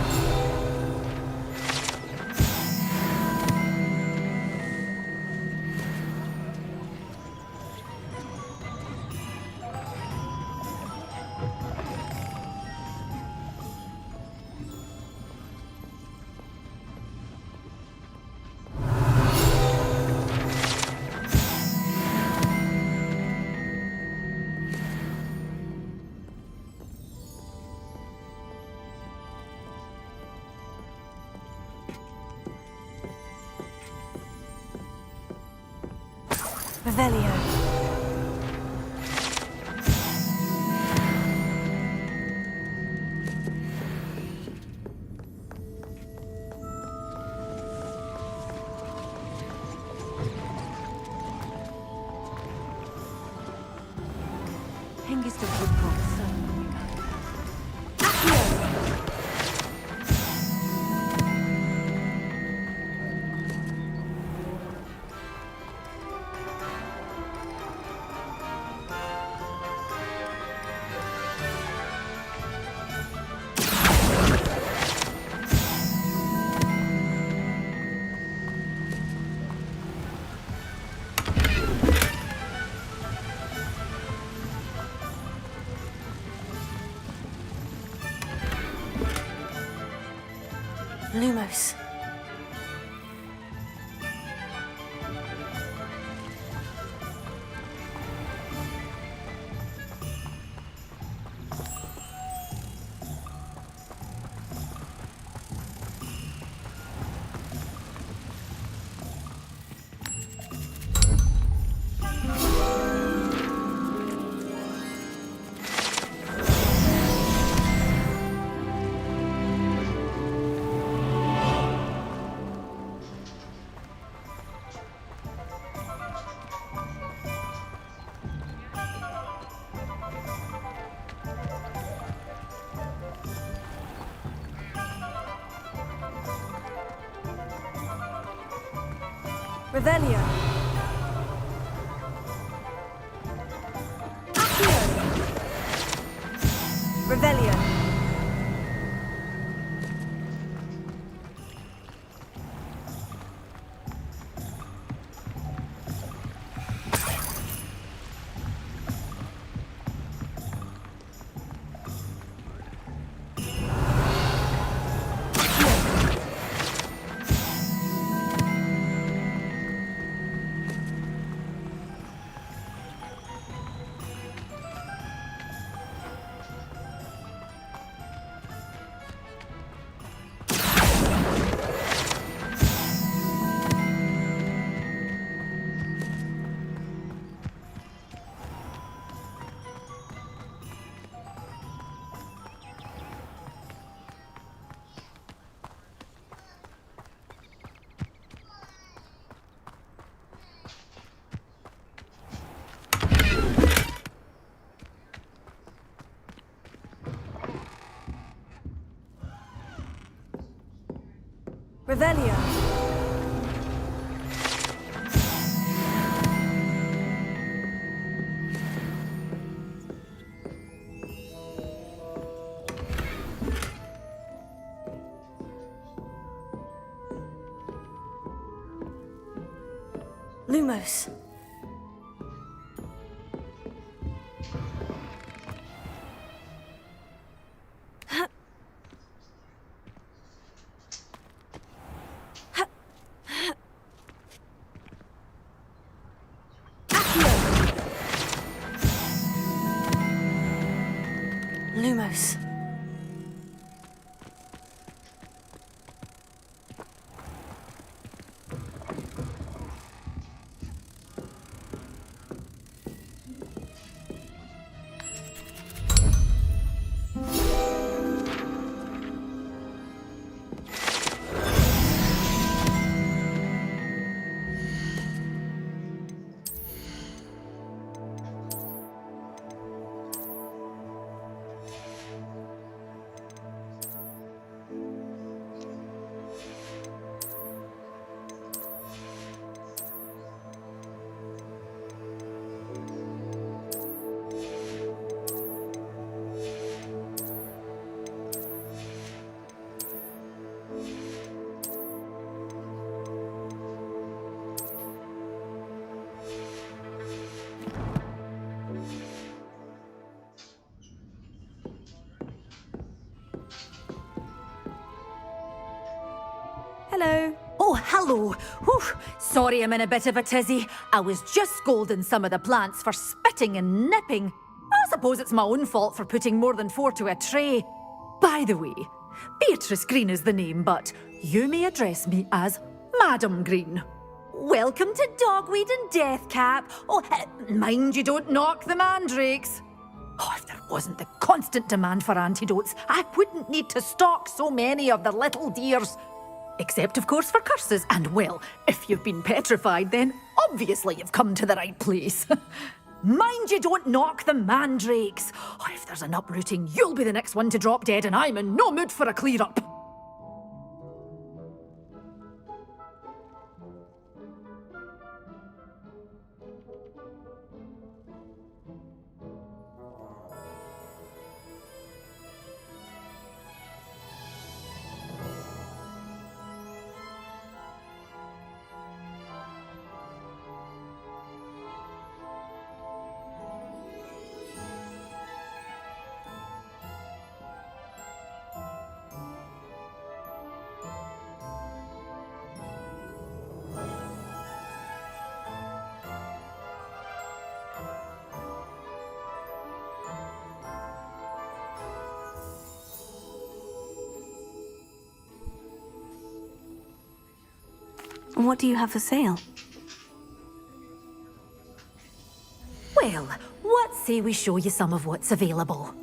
Revelio. Hengist of Woodcock. Lumos. Revelio. Accio. Revelio. Revelio. Lumos. Lumos. Hello. Oh, hello. Whew. Sorry I'm in a bit of a tizzy. I was just scolding some of the plants for spitting and nipping. I suppose it's my own fault for putting more than 4 to a tray. By the way, Beatrice Green is the name, but you may address me as Madam Green. Welcome to Dogweed and Deathcap. Oh, mind you don't knock the mandrakes. Oh, if there wasn't the constant demand for antidotes, I wouldn't need to stock so many of the little dears. Except, of course, for curses. And, well, if you've been petrified, then obviously you've come to the right place. Mind you don't knock the mandrakes. Oh, if there's an uprooting, you'll be the next one to drop dead, and I'm in no mood for a clear-up. What do you have for sale? Well, what say we show you some of what's available?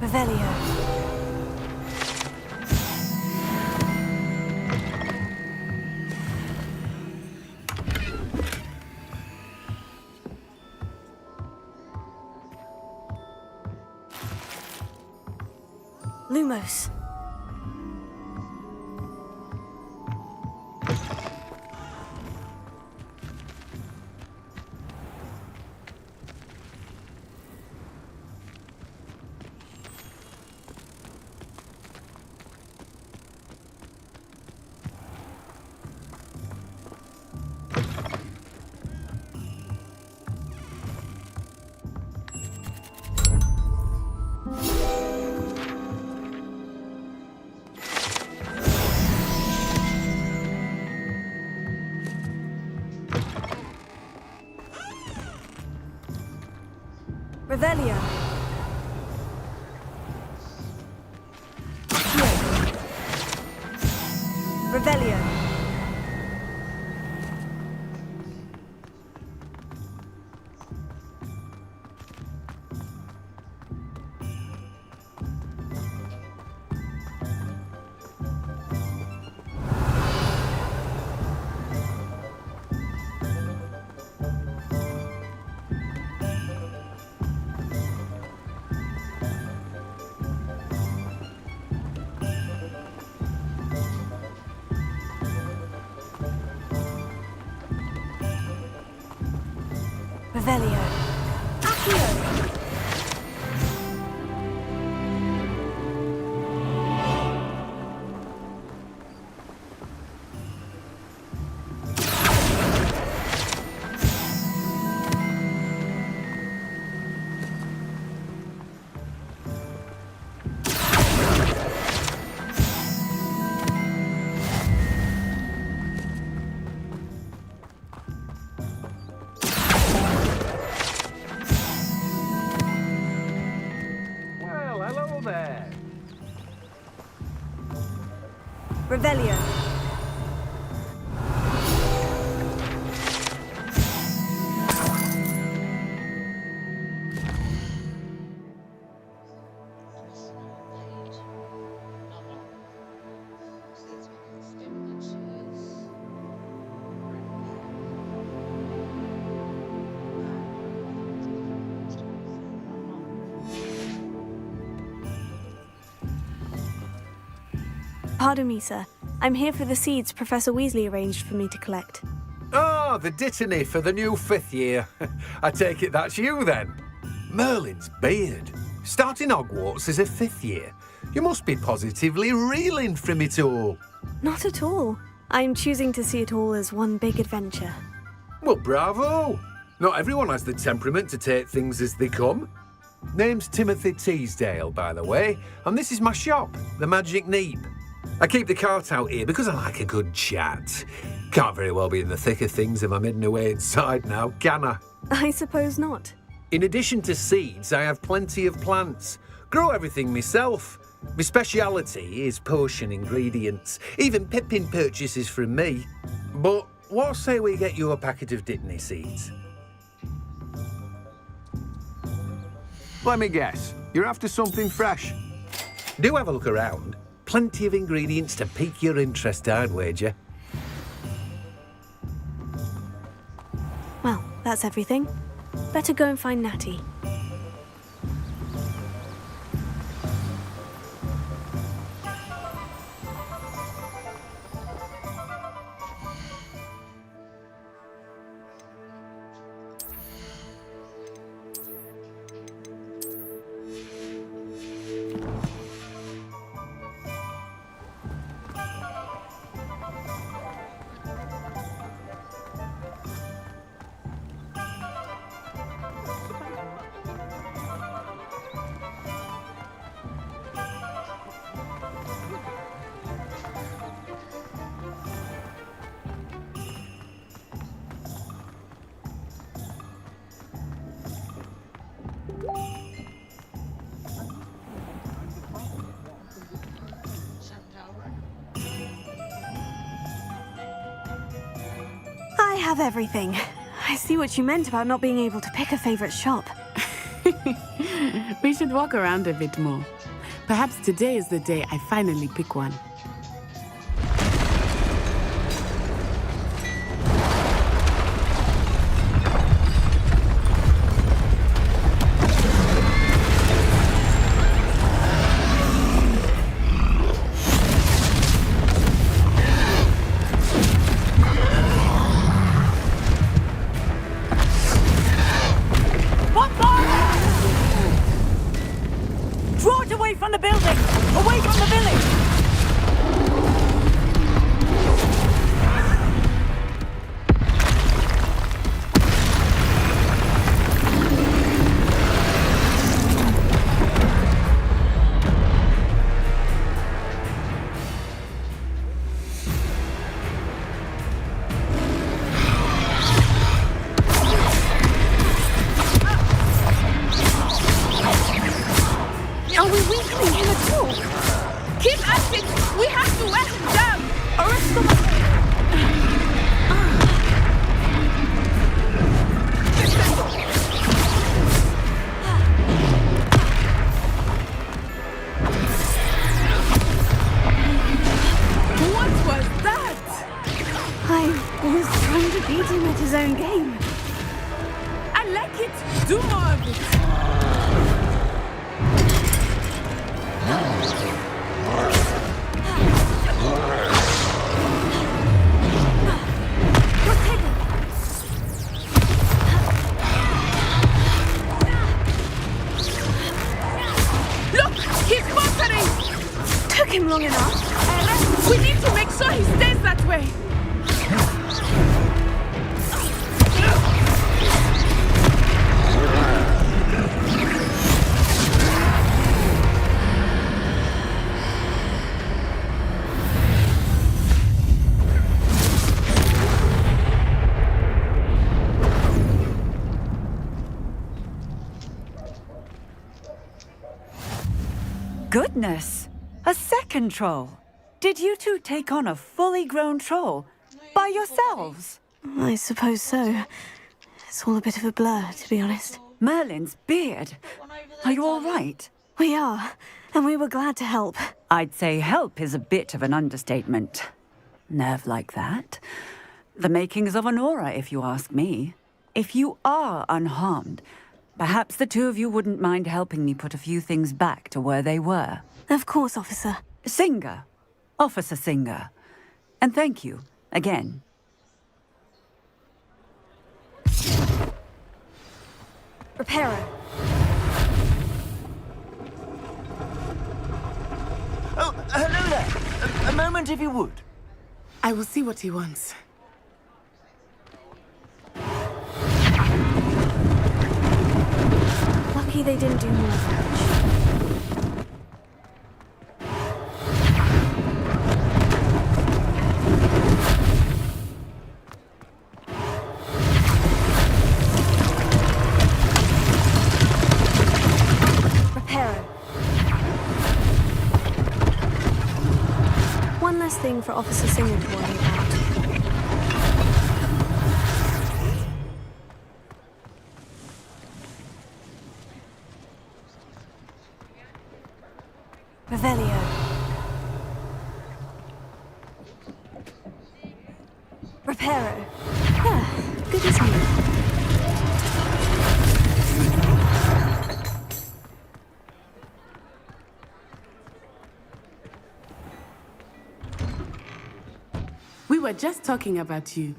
Revelio. Lumos. Revelio. Revelio. Revelio. Accio. Well, hello there. Revelio. Pardon me, sir. I'm here for the seeds Professor Weasley arranged for me to collect. Oh, the dittany for the new 5th year. I take it that's you then. Merlin's beard. Starting Hogwarts as a 5th year. You must be positively reeling from it all. Not at all. I'm choosing to see it all as one big adventure. Well, bravo. Not everyone has the temperament to take things as they come. Name's Timothy Teasdale, by the way, and this is my shop, the Magic Neep. I keep the cart out here because I like a good chat. Can't very well be in the thick of things if I'm hidden away inside now, can I? I suppose not. In addition to seeds, I have plenty of plants. Grow everything myself. My speciality is potion ingredients. Even Pippin purchases from me. But what say we get you a packet of Dittany seeds? Let me guess. You're after something fresh. Do have a look around. Plenty of ingredients to pique your interest, I'd wager. Well, that's everything. Better go and find Natty. have everything. I see what you meant about not being able to pick a favorite shop. We should walk around a bit more. Perhaps today is the day I finally pick one. Draw it away from the building! Away from the village! Are we weakening him at all? Keep at it! We have to wear him down! Arrest them! What was that? I was trying to beat him at his own game. I like it! Do more of it! Look! He's muttering! Took him long enough. We need to make sure he stays that way! Goodness! A second troll! Did you two take on a fully grown troll? By yourselves? I suppose so. It's all a bit of a blur, to be honest. Merlin's beard. Are you all right? We are, and we were glad to help. I'd say help is a bit of an understatement. Nerve like that. The makings of an aura, if you ask me. If you are unharmed, perhaps the two of you wouldn't mind helping me put a few things back to where they were. Of course, officer. Singer. Officer Singer. And thank you, again. Reparo. Oh, hello there. A moment, if you would. I will see what he wants. Lucky they didn't do more damage. Reparo. One less thing for Officer Singer to worry about. Revelio. Reparo. Ah, good as new. We were just talking about you.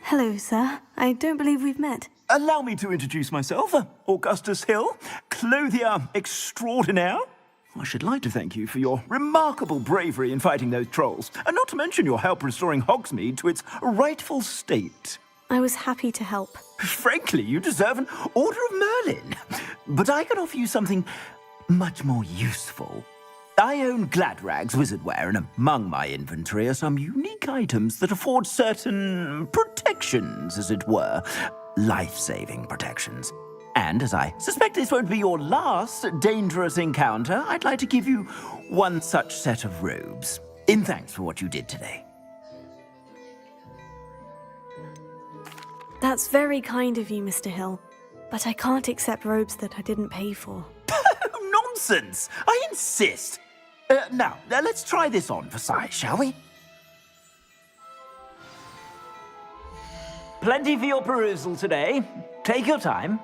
Hello, sir. I don't believe we've met. Allow me to introduce myself, Augustus Hill, clothier extraordinaire. I should like to thank you for your remarkable bravery in fighting those trolls, and not to mention your help restoring Hogsmeade to its rightful state. I was happy to help. Frankly, you deserve an Order of Merlin. But I can offer you something much more useful. I own Gladrag's wizardware, and among my inventory are some unique items that afford certain protections, as it were. Life-saving protections. And as I suspect this won't be your last dangerous encounter, I'd like to give you one such set of robes, in thanks for what you did today. That's very kind of you, Mr. Hill. But I can't accept robes that I didn't pay for. Nonsense! I insist! Now, let's try this on for size, shall we? Plenty for your perusal today. Take your time.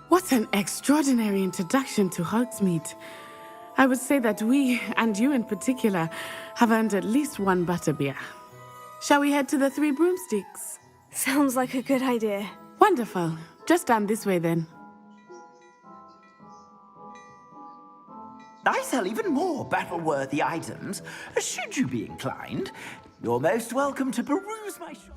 What an extraordinary introduction to Hogsmeade. I would say that we, and you in particular, have earned at least one butterbeer. Shall we head to the Three Broomsticks? Sounds like a good idea. Wonderful. Just down this way then. I sell even more battle-worthy items. Should you be inclined, you're most welcome to peruse my shop.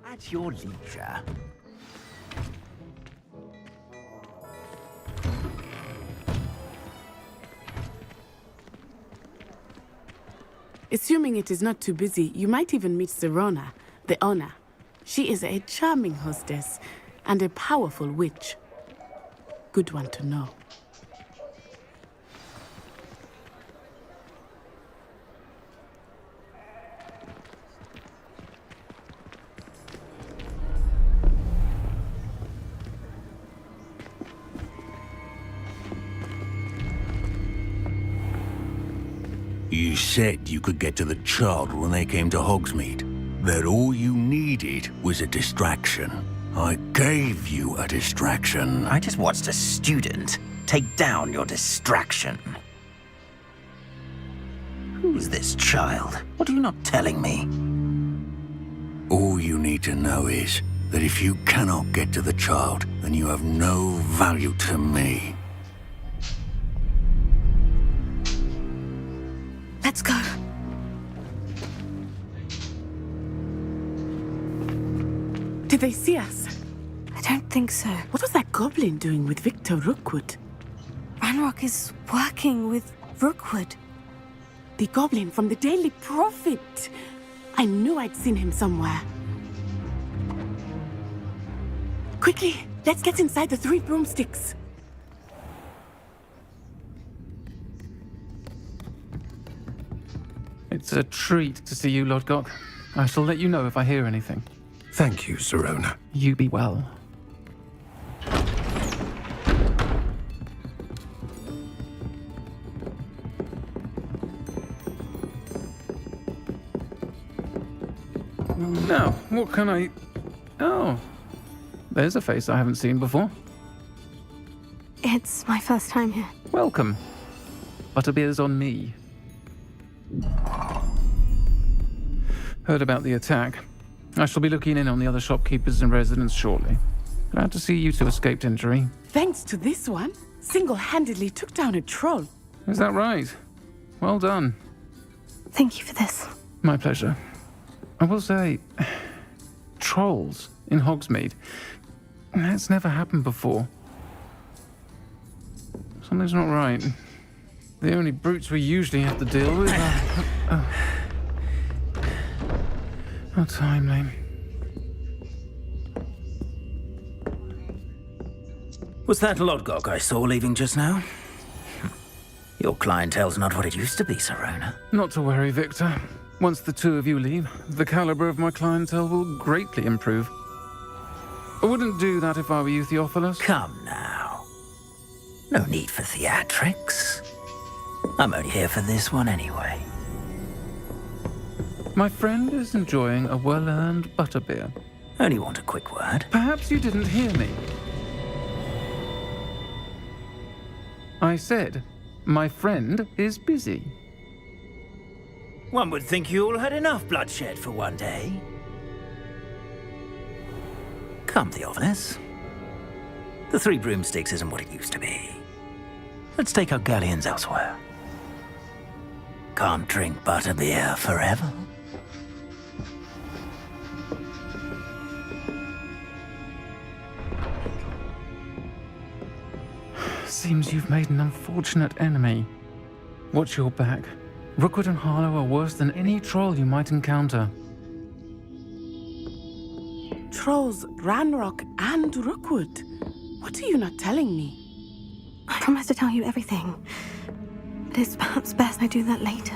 At your leisure. Assuming it is not too busy, you might even meet Serona, the owner. She is a charming hostess and a powerful witch. Good one to know. You said you could get to the child when they came to Hogsmeade. That all you needed was a distraction. I gave you a distraction. I just watched a student take down your distraction. Who's this child? What are you not telling me? All you need to know is that if you cannot get to the child, then you have no value to me. Let's go. Did they see us? I don't think so. What was that goblin doing with Victor Rookwood? Ranrock is working with Rookwood. The goblin from the Daily Prophet. I knew I'd seen him somewhere. Quickly, let's get inside the Three Broomsticks. It's a treat to see you, Lodgok. I shall let you know if I hear anything. Thank you, Serona. You be well. Now, what can I... Oh, there's a face I haven't seen before. It's my first time here. Welcome. Butterbeer's on me. Heard about the attack. I shall be looking in on the other shopkeepers and residents shortly. Glad to see you two escaped injury. Thanks to this one, single-handedly took down a troll. Is that right? Well done. Thank you for this. My pleasure. I will say, trolls in Hogsmeade. That's never happened before. Something's not right. The only brutes we usually have to deal with are... How timely. Was that Lodgok I saw leaving just now? Your clientele's not what it used to be, Serona. Not to worry, Victor. Once the two of you leave, the caliber of my clientele will greatly improve. I wouldn't do that if I were you, Theophilus. Come now. No need for theatrics. I'm only here for this one anyway. My friend is enjoying a well-earned butterbeer. Only want a quick word. Perhaps you didn't hear me. I said, my friend is busy. One would think you all had enough bloodshed for one day. Come, Theophilus. The Three Broomsticks isn't what it used to be. Let's take our galleons elsewhere. Can't drink butterbeer forever. Seems you've made an unfortunate enemy. Watch your back. Rookwood and Harlow are worse than any troll you might encounter. Trolls, Ranrock, and Rookwood. What are you not telling me? I promise to tell you everything. But it's perhaps best I do that later.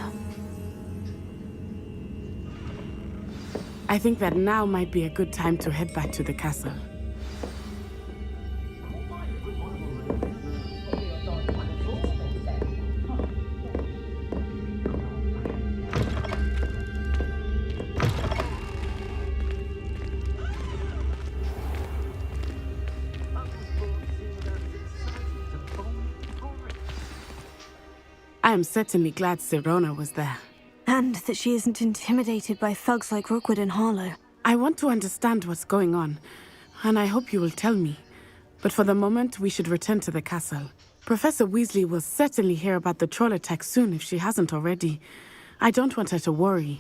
I think that now might be a good time to head back to the castle. I am certainly glad Sirona was there. And that she isn't intimidated by thugs like Rookwood and Harlow. I want to understand what's going on, and I hope you will tell me. But for the moment, we should return to the castle. Professor Weasley will certainly hear about the troll attack soon if she hasn't already. I don't want her to worry.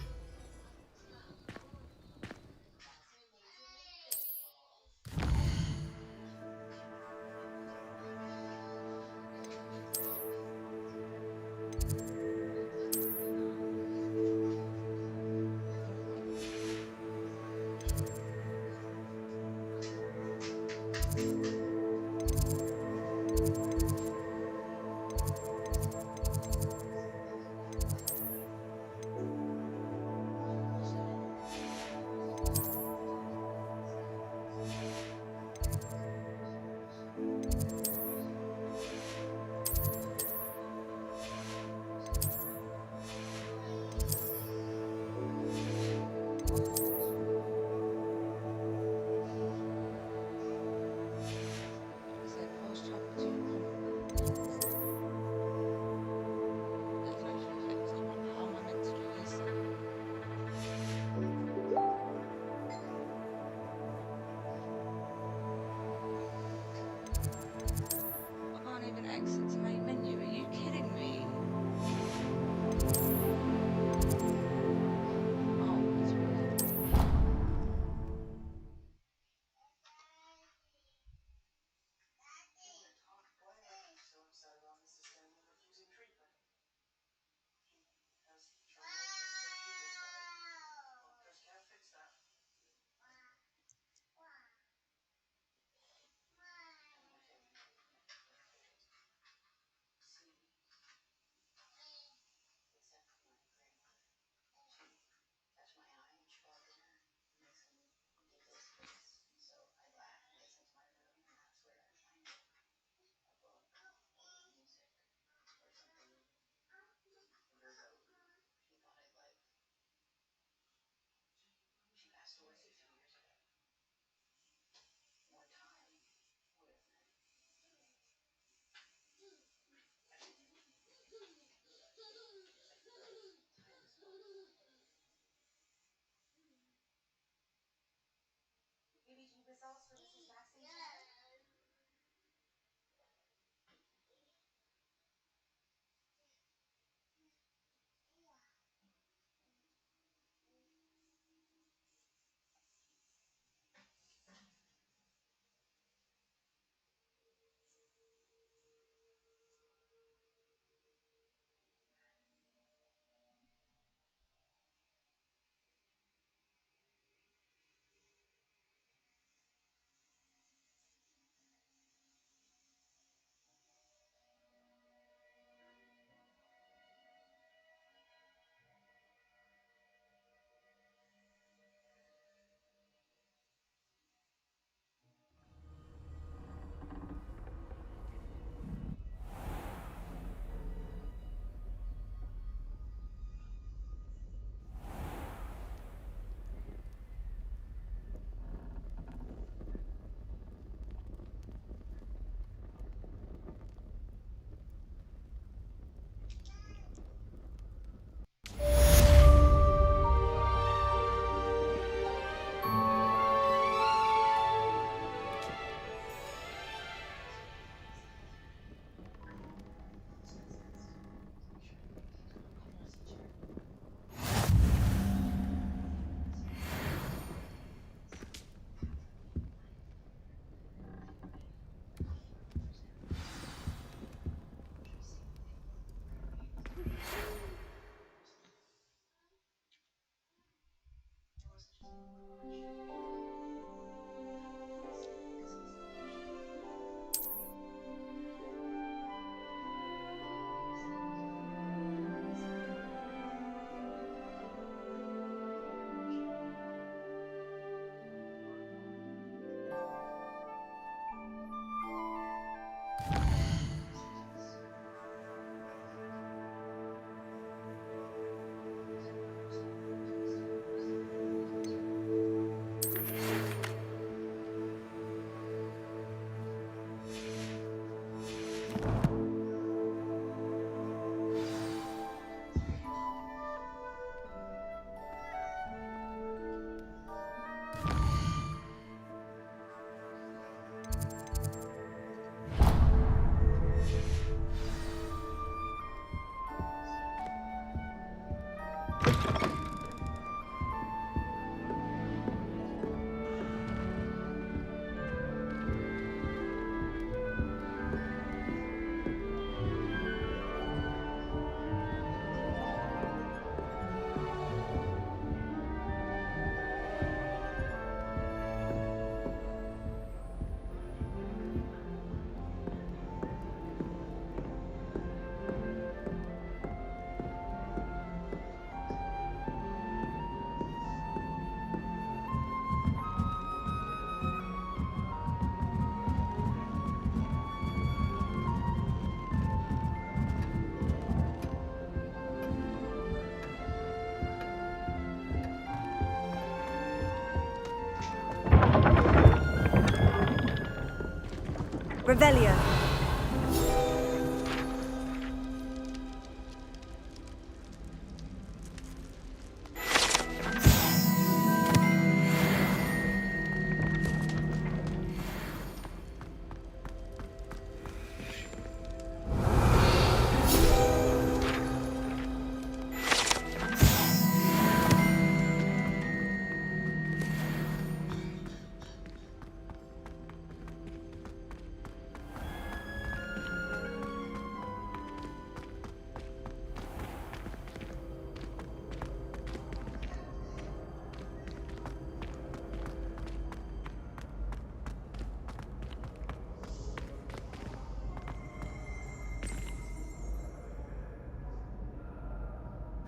Revelio.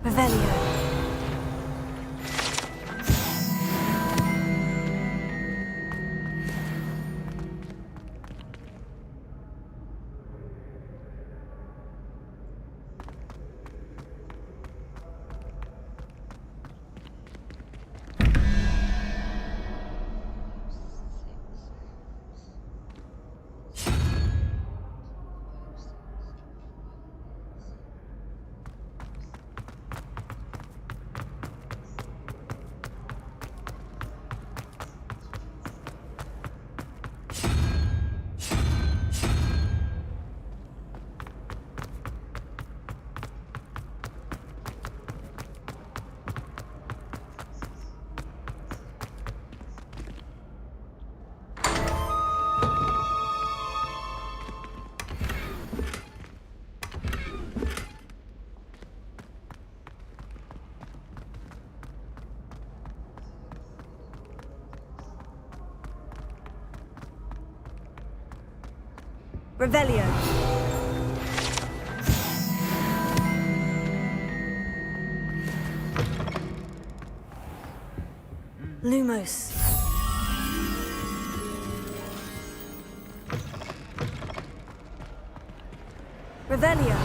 Revelio. Revelio. Lumos. Revelio.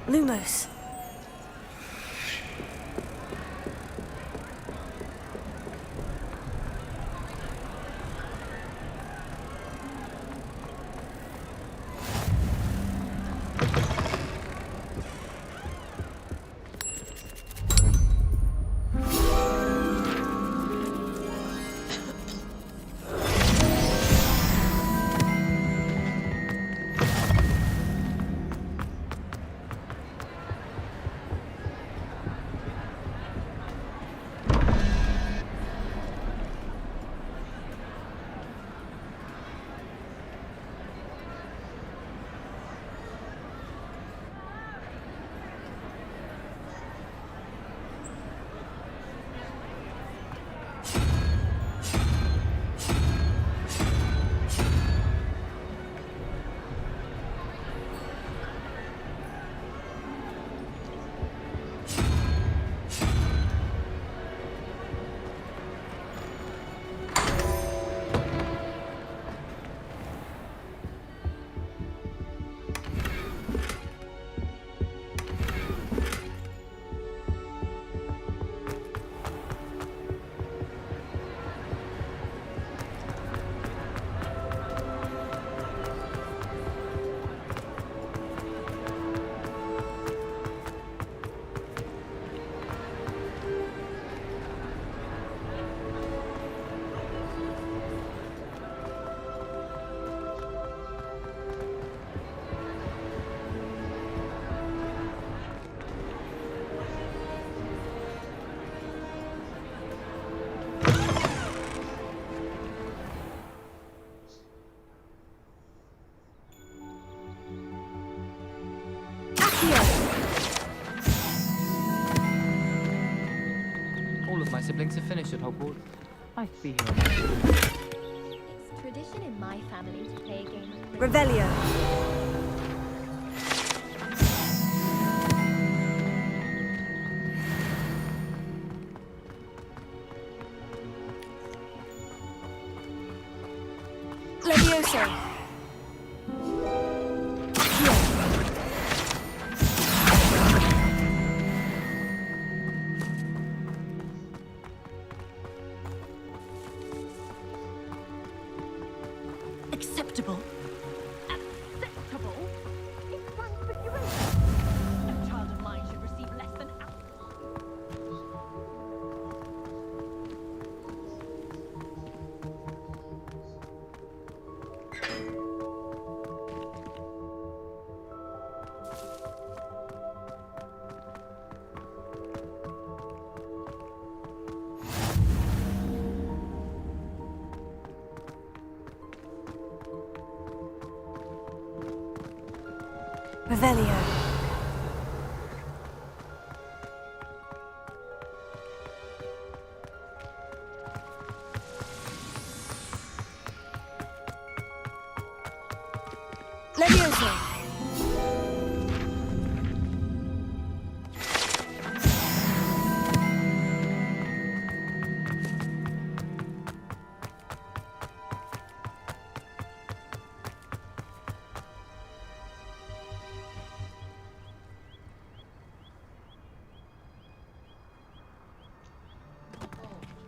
Lumos. All of my siblings have finished at Hogwarts. I see here. It's tradition in my family to play a game of Revelio. Levioso! Acceptable. Acceptable? It stands for Eureka. No child of mine should receive less than... Revelio. Levioso.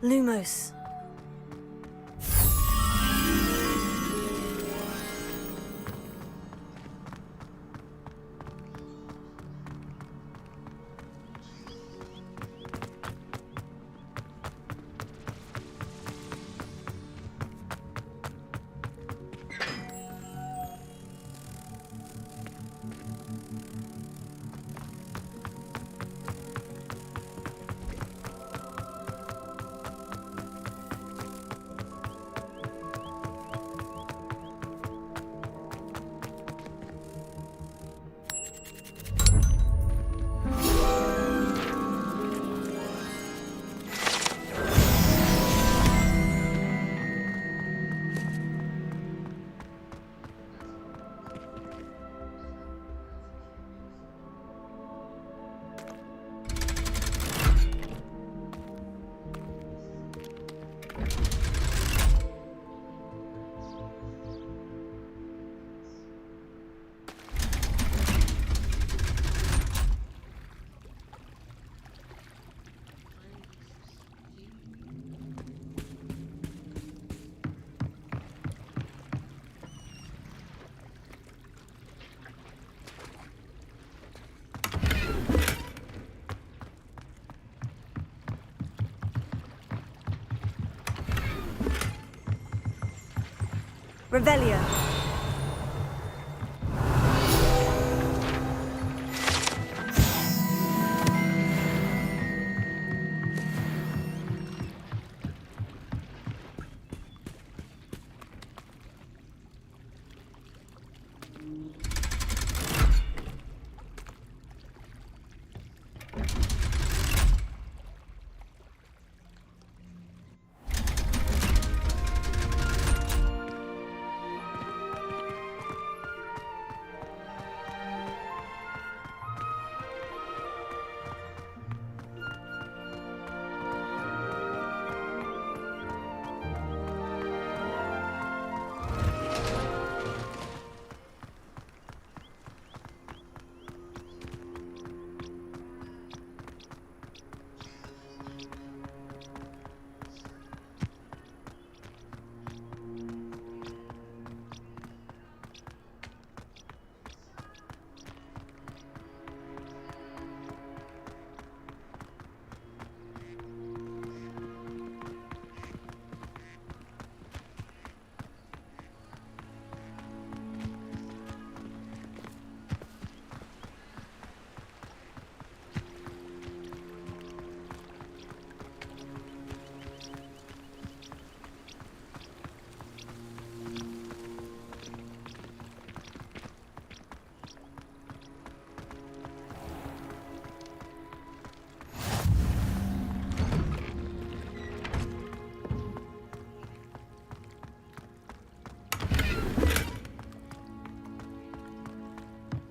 Lumos. Revelio.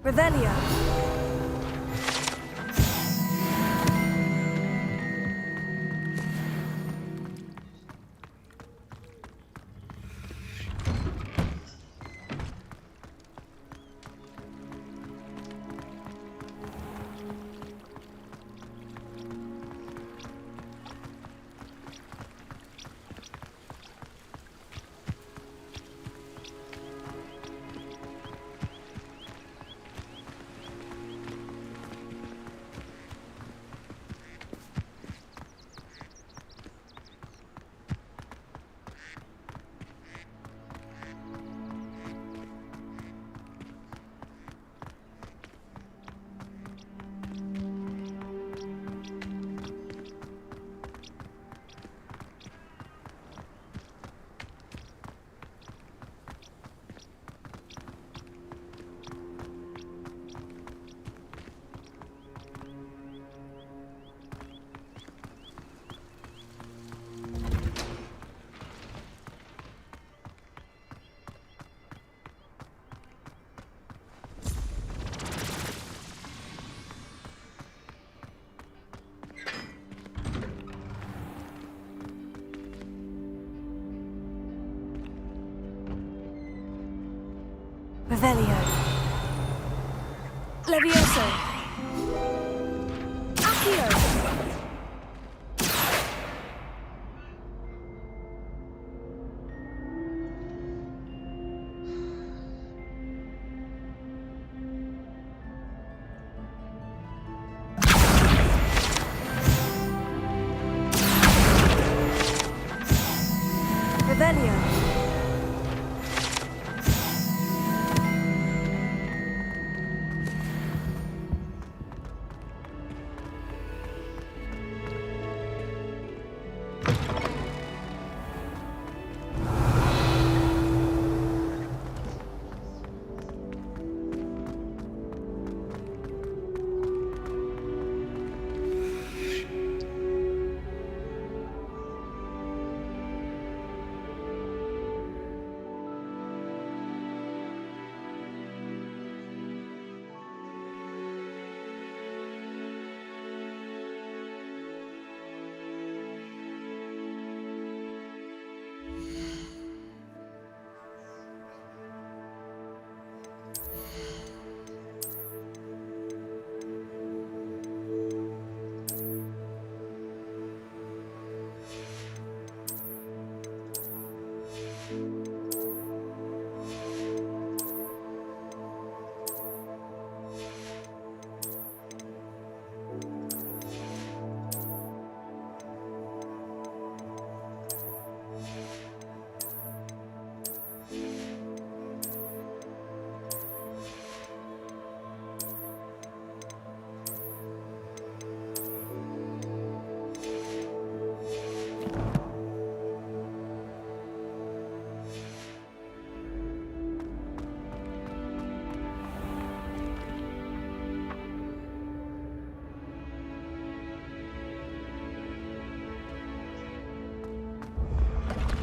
Revelio. Revelio. Levioso. Accio. Revelio.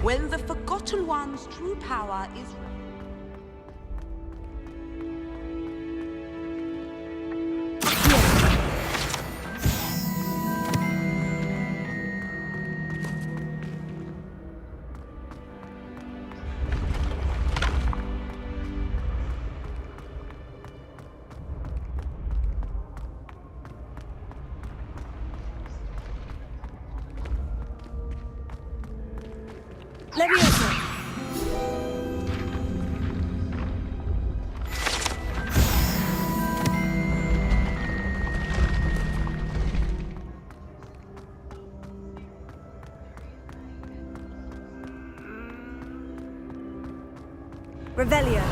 When the Forgotten One's true power is... Levioso. Revelio.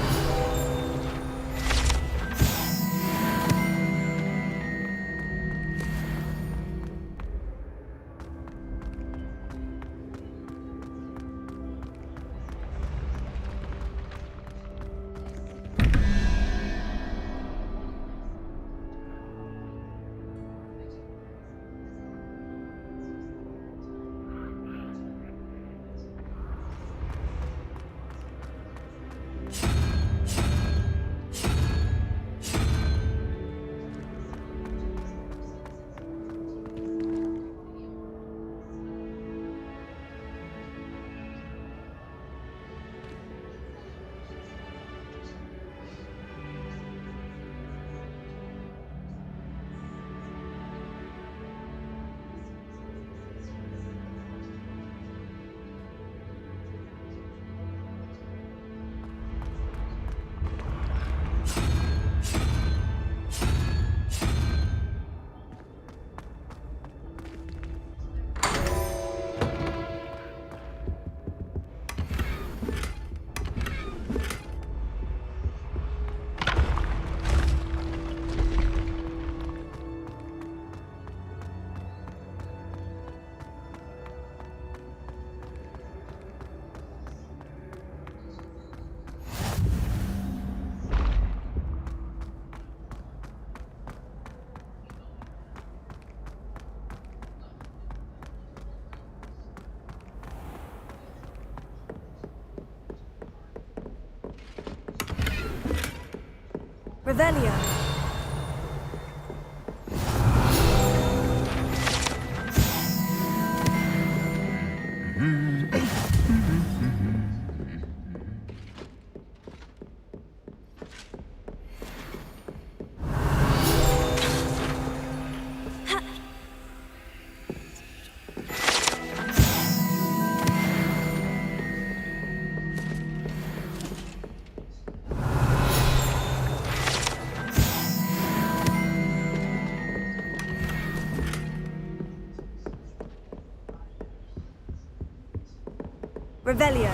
Revelio. Revelio.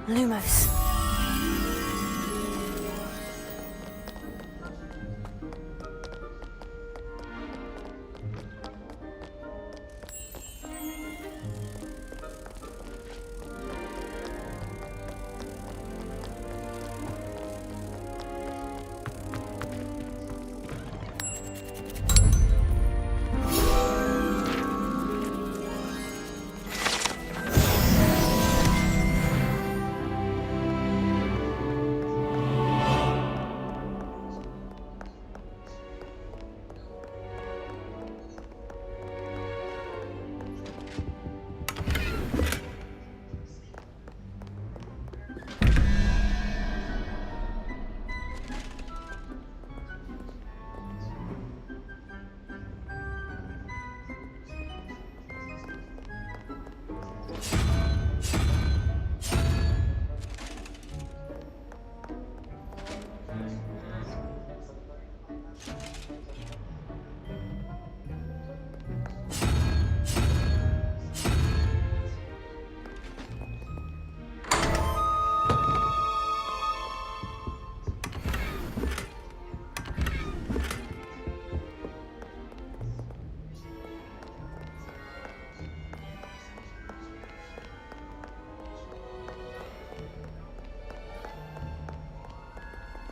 Lumos.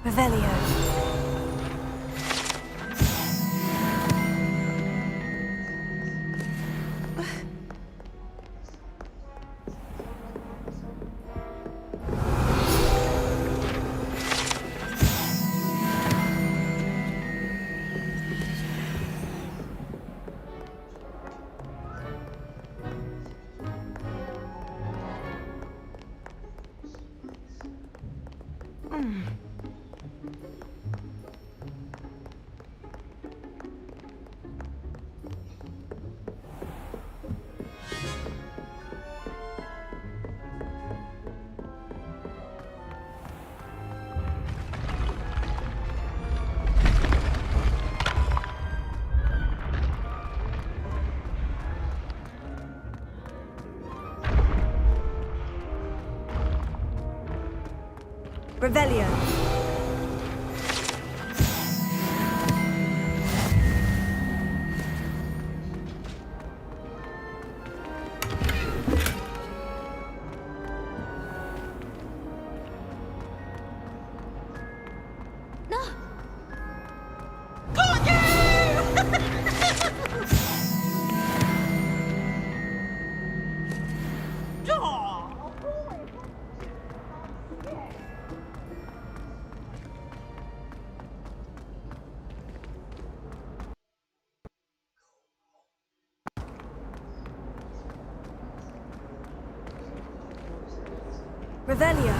Revelio. Revelio. Revelio.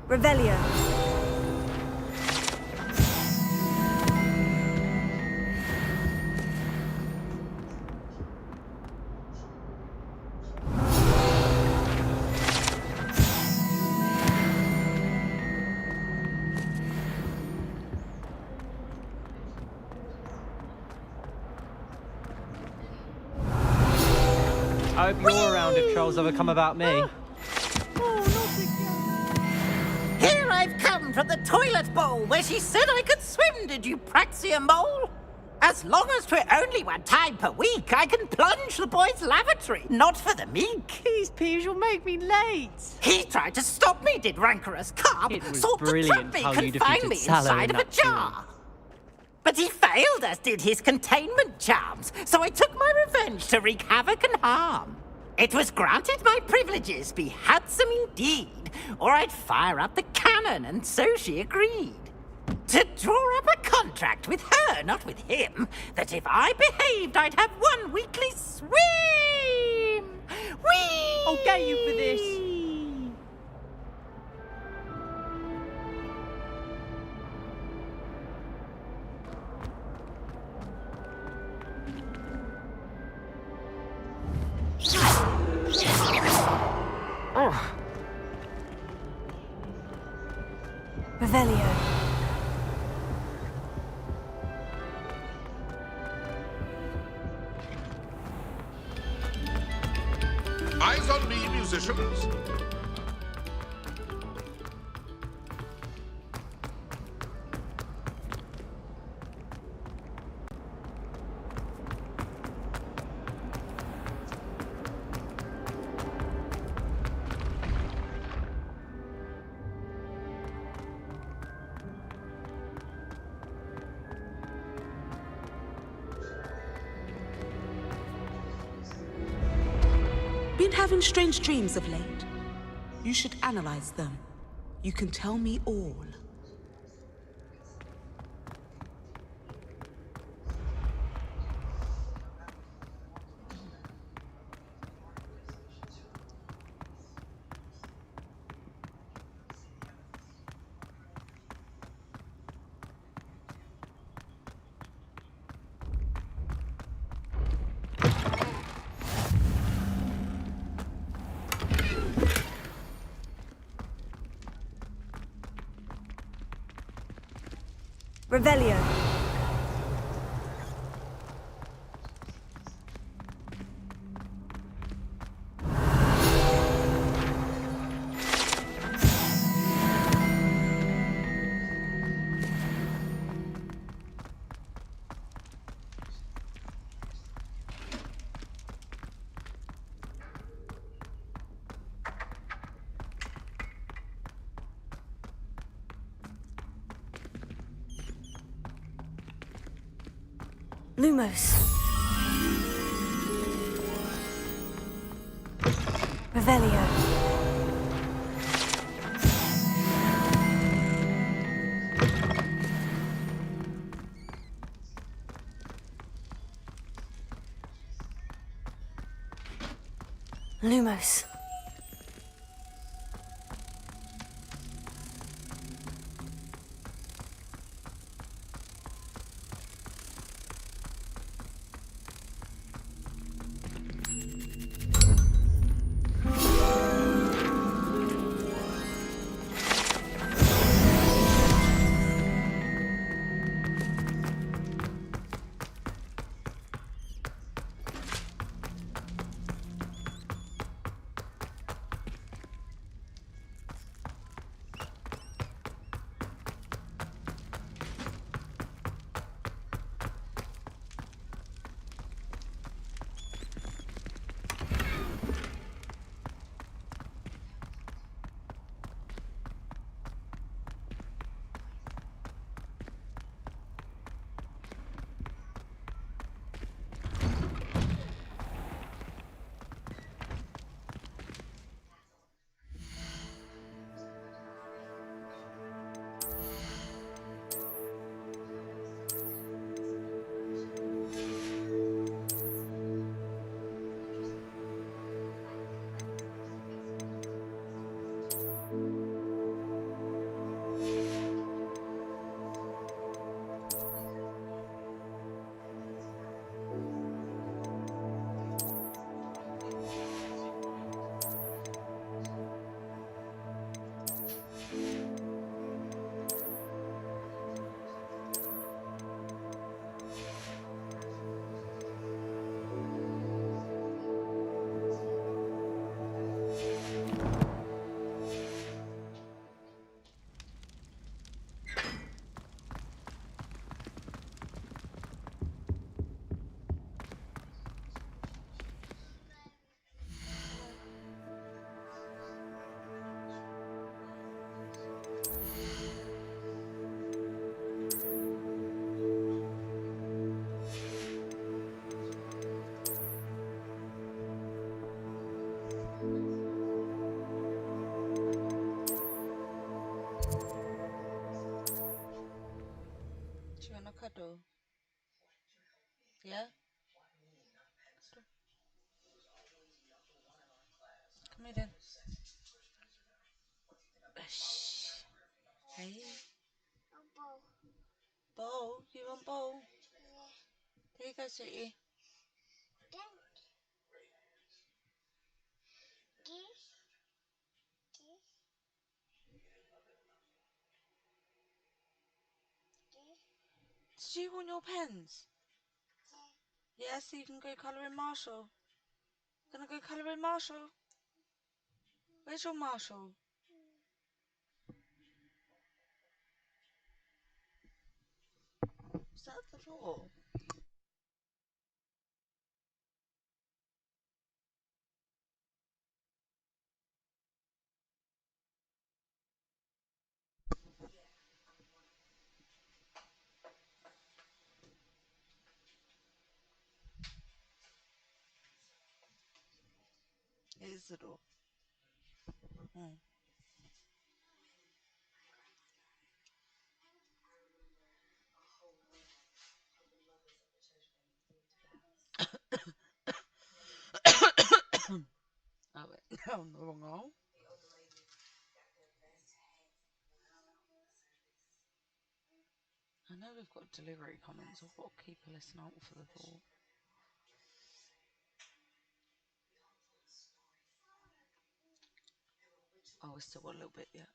Revelio. I hope you're around if trolls ever come about me. Here I've come from the toilet bowl where she said I could swim, did you praxia mole? As long as 'twere only one time per week, I can plunge the boy's lavatory, not for the meek. These peas will make me late. He tried to stop me, did rancorous carp. It was Sought to brilliant trap me, how you confine defeated me Sallow inside in of a that jar. But he failed, as did his containment charms, so I took my revenge to wreak havoc and harm. It was granted my privileges be handsome indeed, or I'd fire up the cannon, and so she agreed. To draw up a contract with her, not with him, that if I behaved, I'd have one weekly swim! Whee! I'll get you for this. Revelio. Eyes on me, musicians. Been having strange dreams of late. You should analyze them. You can tell me all. Revelio. Lumos. Revelio. Lumos. me then. Shh. Hey. Bowl? You want bowl? Yeah. There you go, sweetie. Did you want your pens? Yeah, so you can go colouring Marshall. Gonna go colouring Marshall? Where's your Marshall? Is that the floor? It is the door. Mm. I went down the wrong hole. I know we've got delivery coming, so I've got to keep a listen out for the door. Oh, we've still got a little bit yet.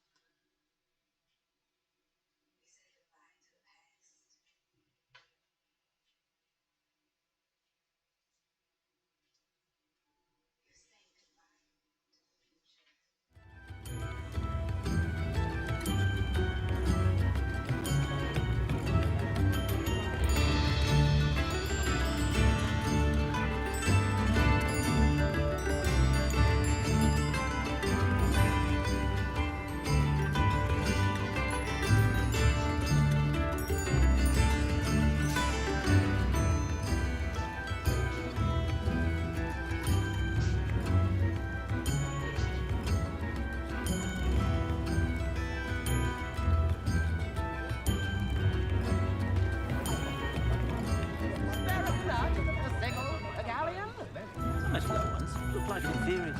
Almost little ones. Look like inferiors.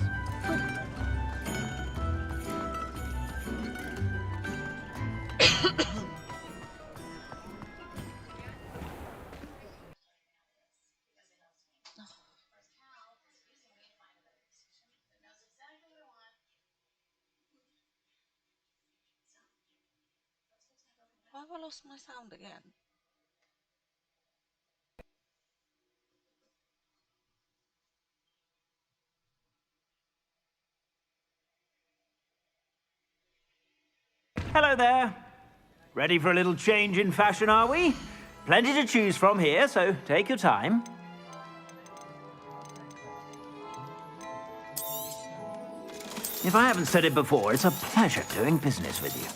Why have I lost my sound again? Hello there. Ready for a little change in fashion, are we? Plenty to choose from here, so take your time. If I haven't said it before, it's a pleasure doing business with you.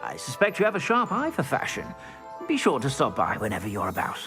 I suspect you have a sharp eye for fashion. Be sure to stop by whenever you're about.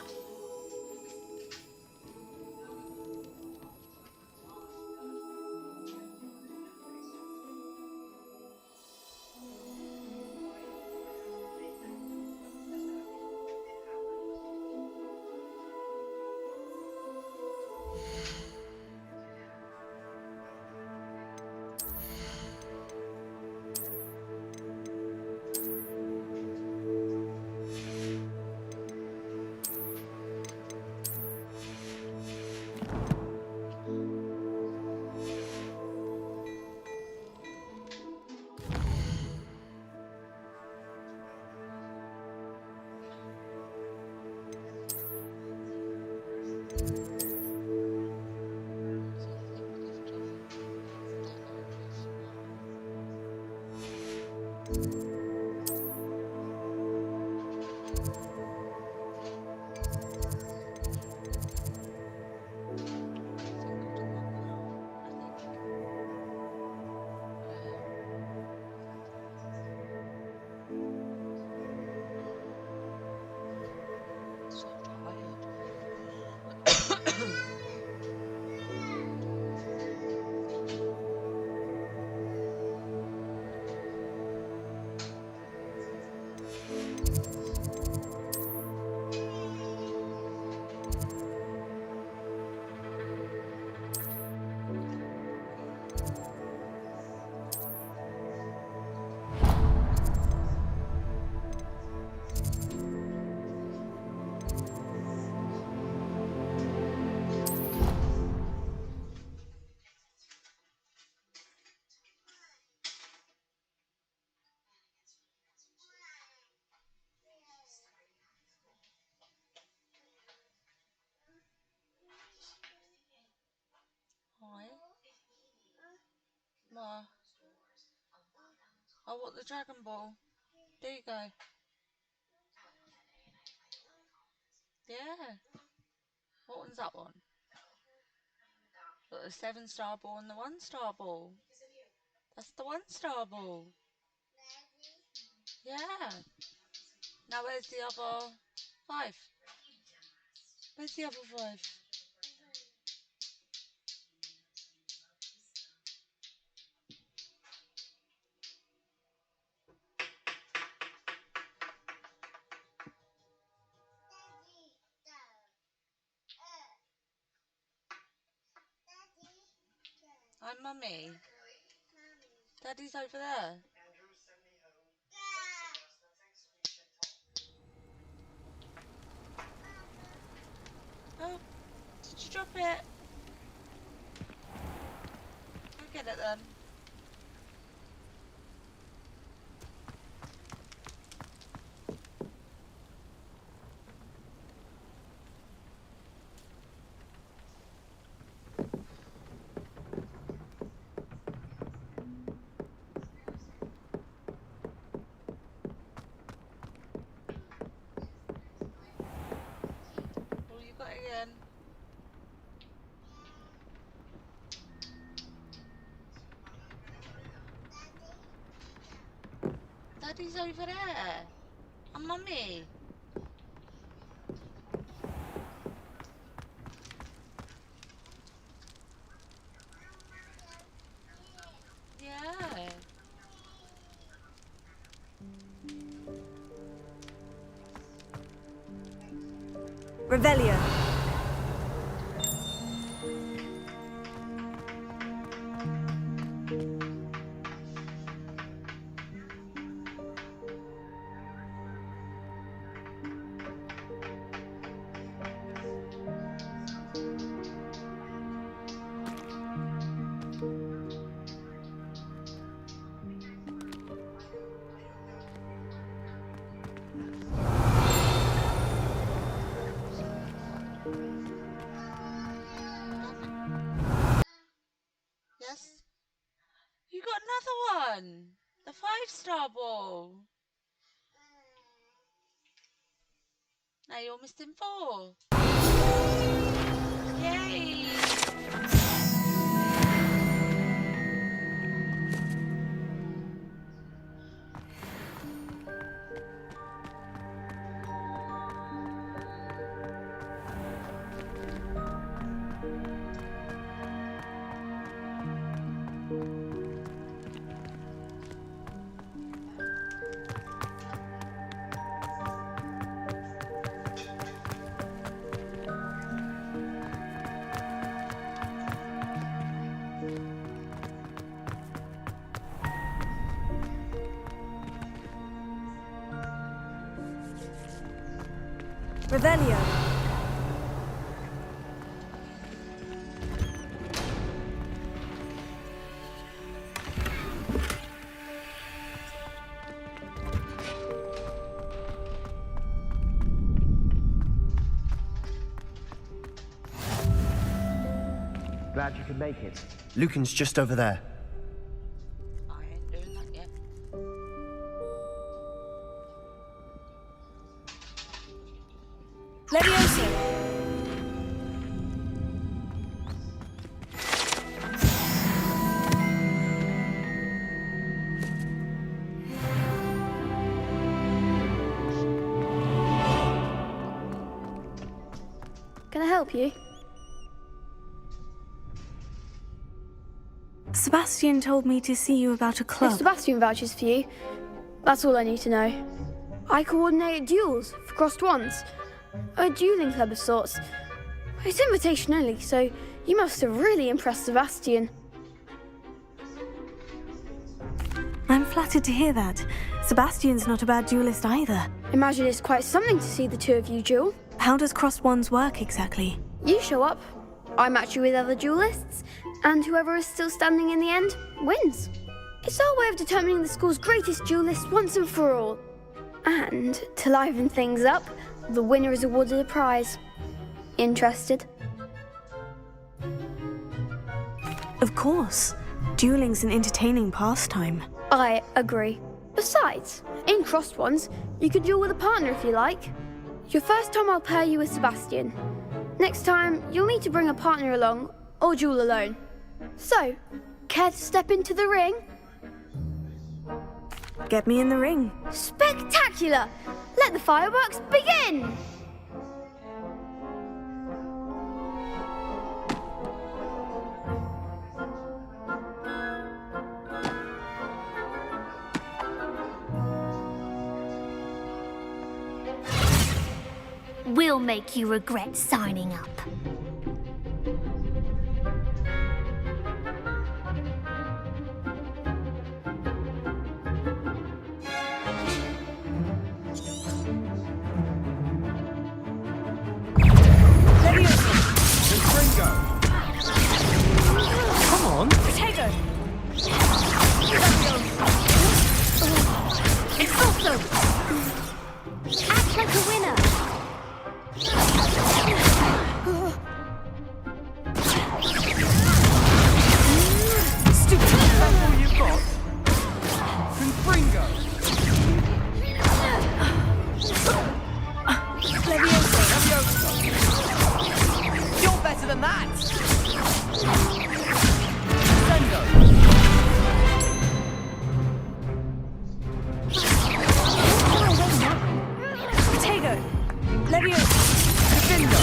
I want the Dragon Ball. There you go. Yeah. What one's that one? Got the 7-star ball and the 1-star ball. That's the 1-star ball. Yeah. Now where's the other 5? Where's the other 5? Hi, Mummy. Daddy's over there. Oh, did you drop it? Go get it then. Oh, you got it again. Daddy's over there. And Mummy. Yeah. Revelio. Yes? You got another one. The 5-star ball. Now you're missing 4. Yay! Revelio. Glad you could make it. Lucan's just over there. I ain't doing that yet. Leviosa. Can I help you? Sebastian told me to see you about a club. If Sebastian vouches for you, that's all I need to know. I coordinate duels for crossed wands. A dueling club of sorts. It's invitation only, so you must have really impressed Sebastian. I'm flattered to hear that. Sebastian's not a bad duelist either. Imagine it's quite something to see the two of you duel. How does crossed wands work exactly? You show up, I match you with other duelists, and whoever is still standing in the end wins. It's our way of determining the school's greatest duelist once and for all. And to liven things up, the winner is awarded a prize. Interested? Of course. Dueling's an entertaining pastime. I agree. Besides, in crossed ones, you can duel with a partner if you like. Your first time I'll pair you with Sebastian. Next time, you'll need to bring a partner along, or duel alone. So, care to step into the ring? Get me in the ring. Spectacular! Let the fireworks begin! We'll make you regret signing up. Come on. Potato! It's also! Act like a winner! Stupid. That's all you've got? Confringo. Leviosa. You're better than that. Sendo. Potato! Leviosa! Defendo.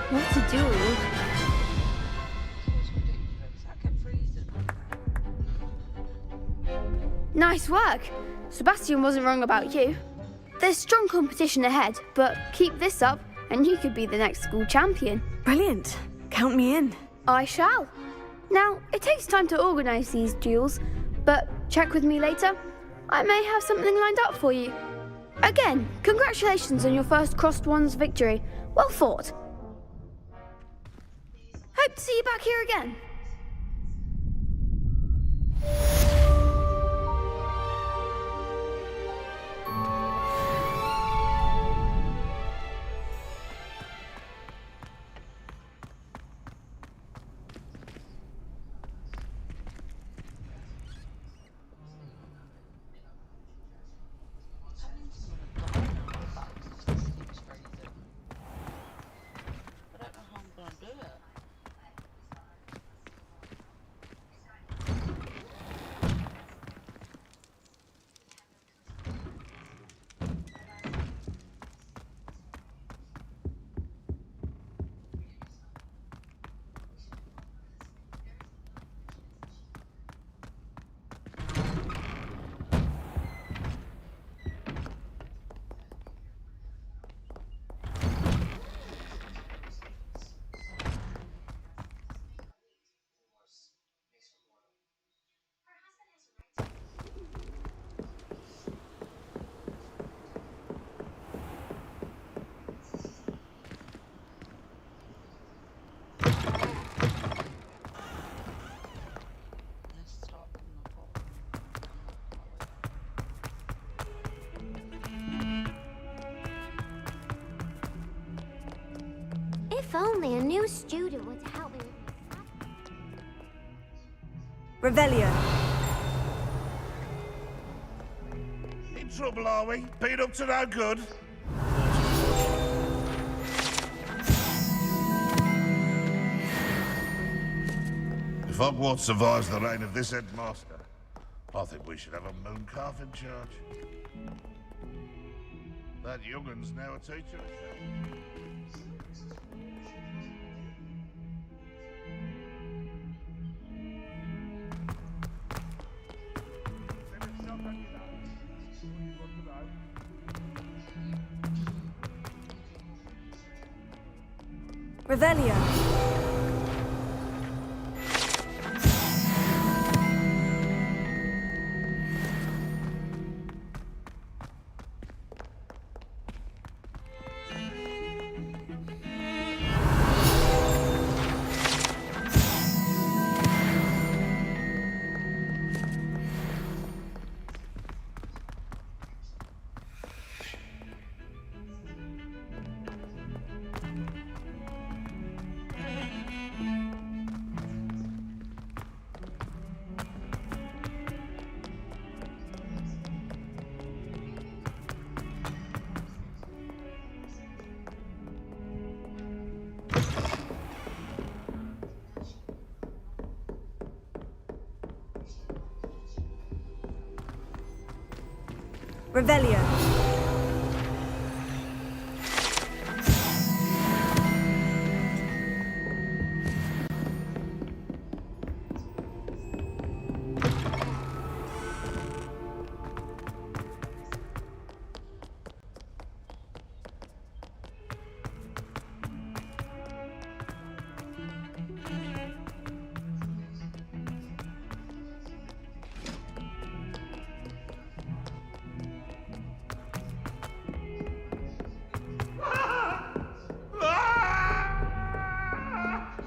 What to do? Nice work. Sebastian wasn't wrong about you. There's strong competition ahead, but keep this up and you could be the next school champion. Brilliant. Count me in. I shall. Now, it takes time to organise these duels, but check with me later. I may have something lined up for you. Again, congratulations on your first Crossed Ones victory. Well fought. Hope to see you back here again. If only a new student would help me. Revelio. In trouble, are we? Been up to no good? If Hogwarts survives the reign of this headmaster, I think we should have a moon calf in charge. That youngun's now a teacher herself. Revelio. Revelio.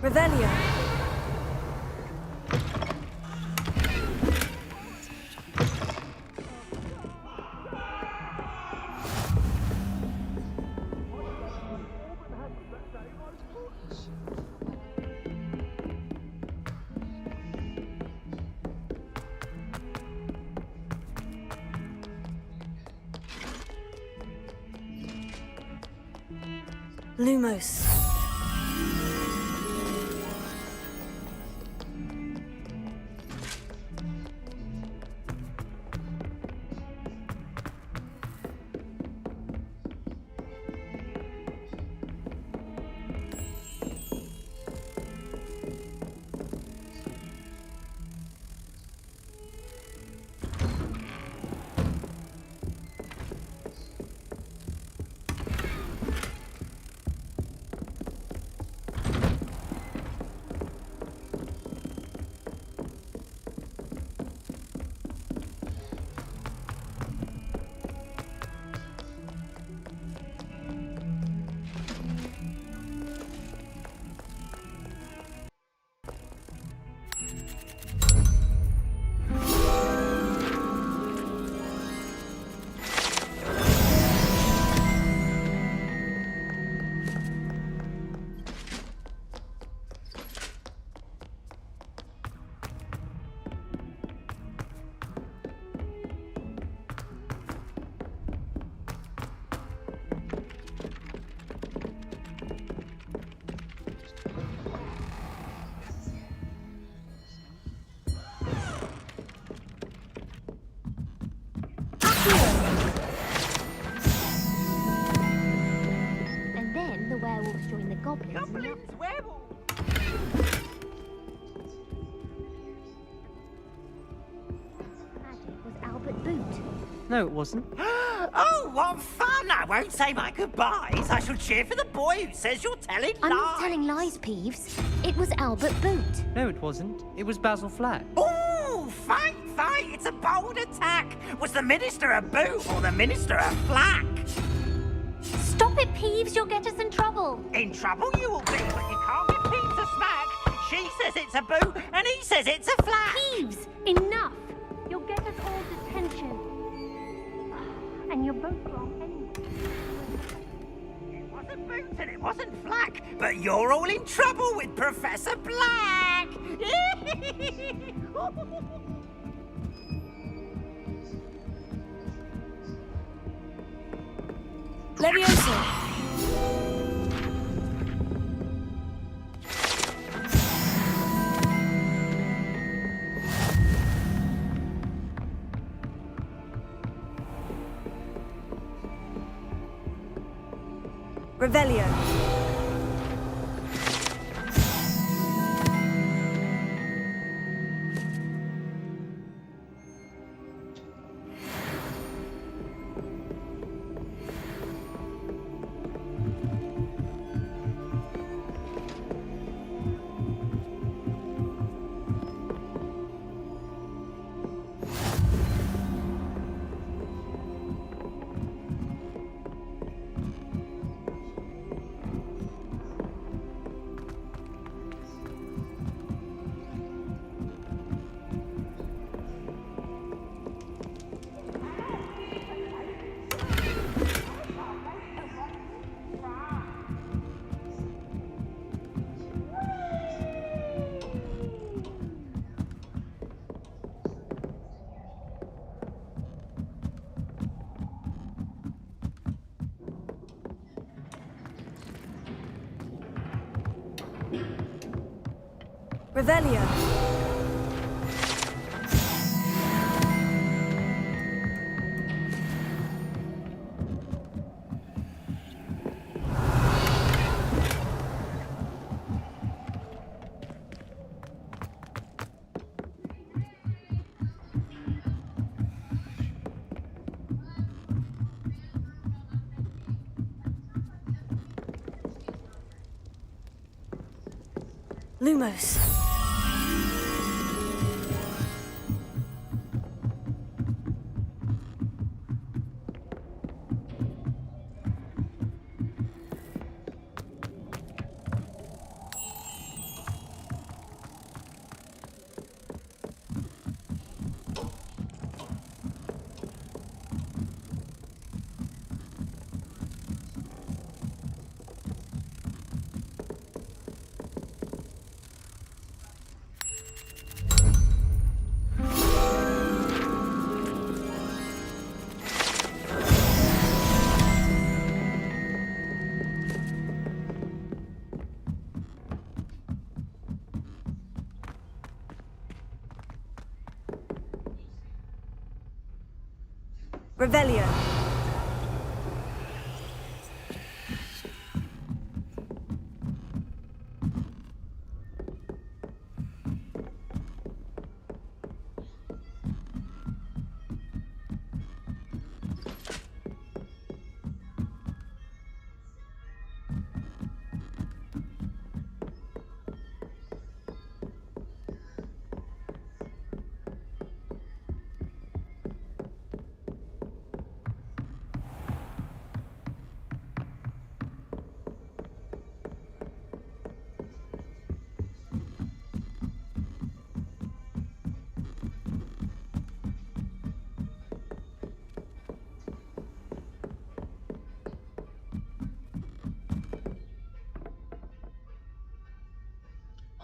Revelio. Lumos. And then the werewolves join the goblins. Goblins, werewolves! Magic was Albert Boot. No, it wasn't. Oh, what fun! I won't say my goodbyes. I shall cheer for the boy who says you're telling I'm lies. not telling lies, Peeves. It was Albert Boot. No, it wasn't. It was Basil Flack. Ooh, fight, fight! It's a bold attack. Was the minister a boot or the minister a flack? Stop it, Peeves. You'll get us in trouble. In trouble you will be, but you can't give Peeves a smack. She says it's a boot, and he says it's a flack. Peeves, enough. You'll get us all detention. And you're both wrong anyway. It wasn't boot and it wasn't flack, but you're all in trouble with Professor Black. Leviosa. Revelio. Revelio. Lumos. Revelio.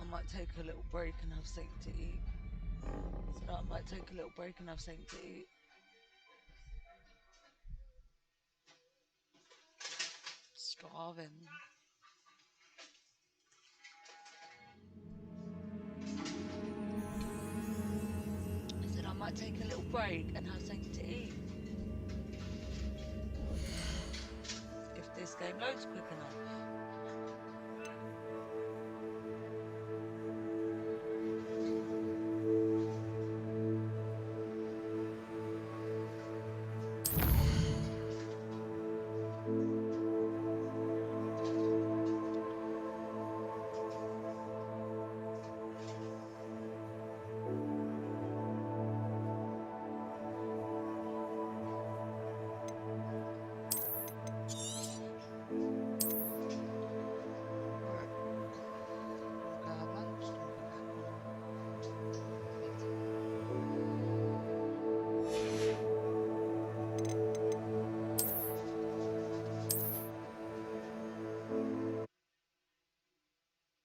I might take a little break and have something to eat. So I might take a little break and have something to eat. Starving. I said I might take a little break and have something to eat. If this game loads quick enough.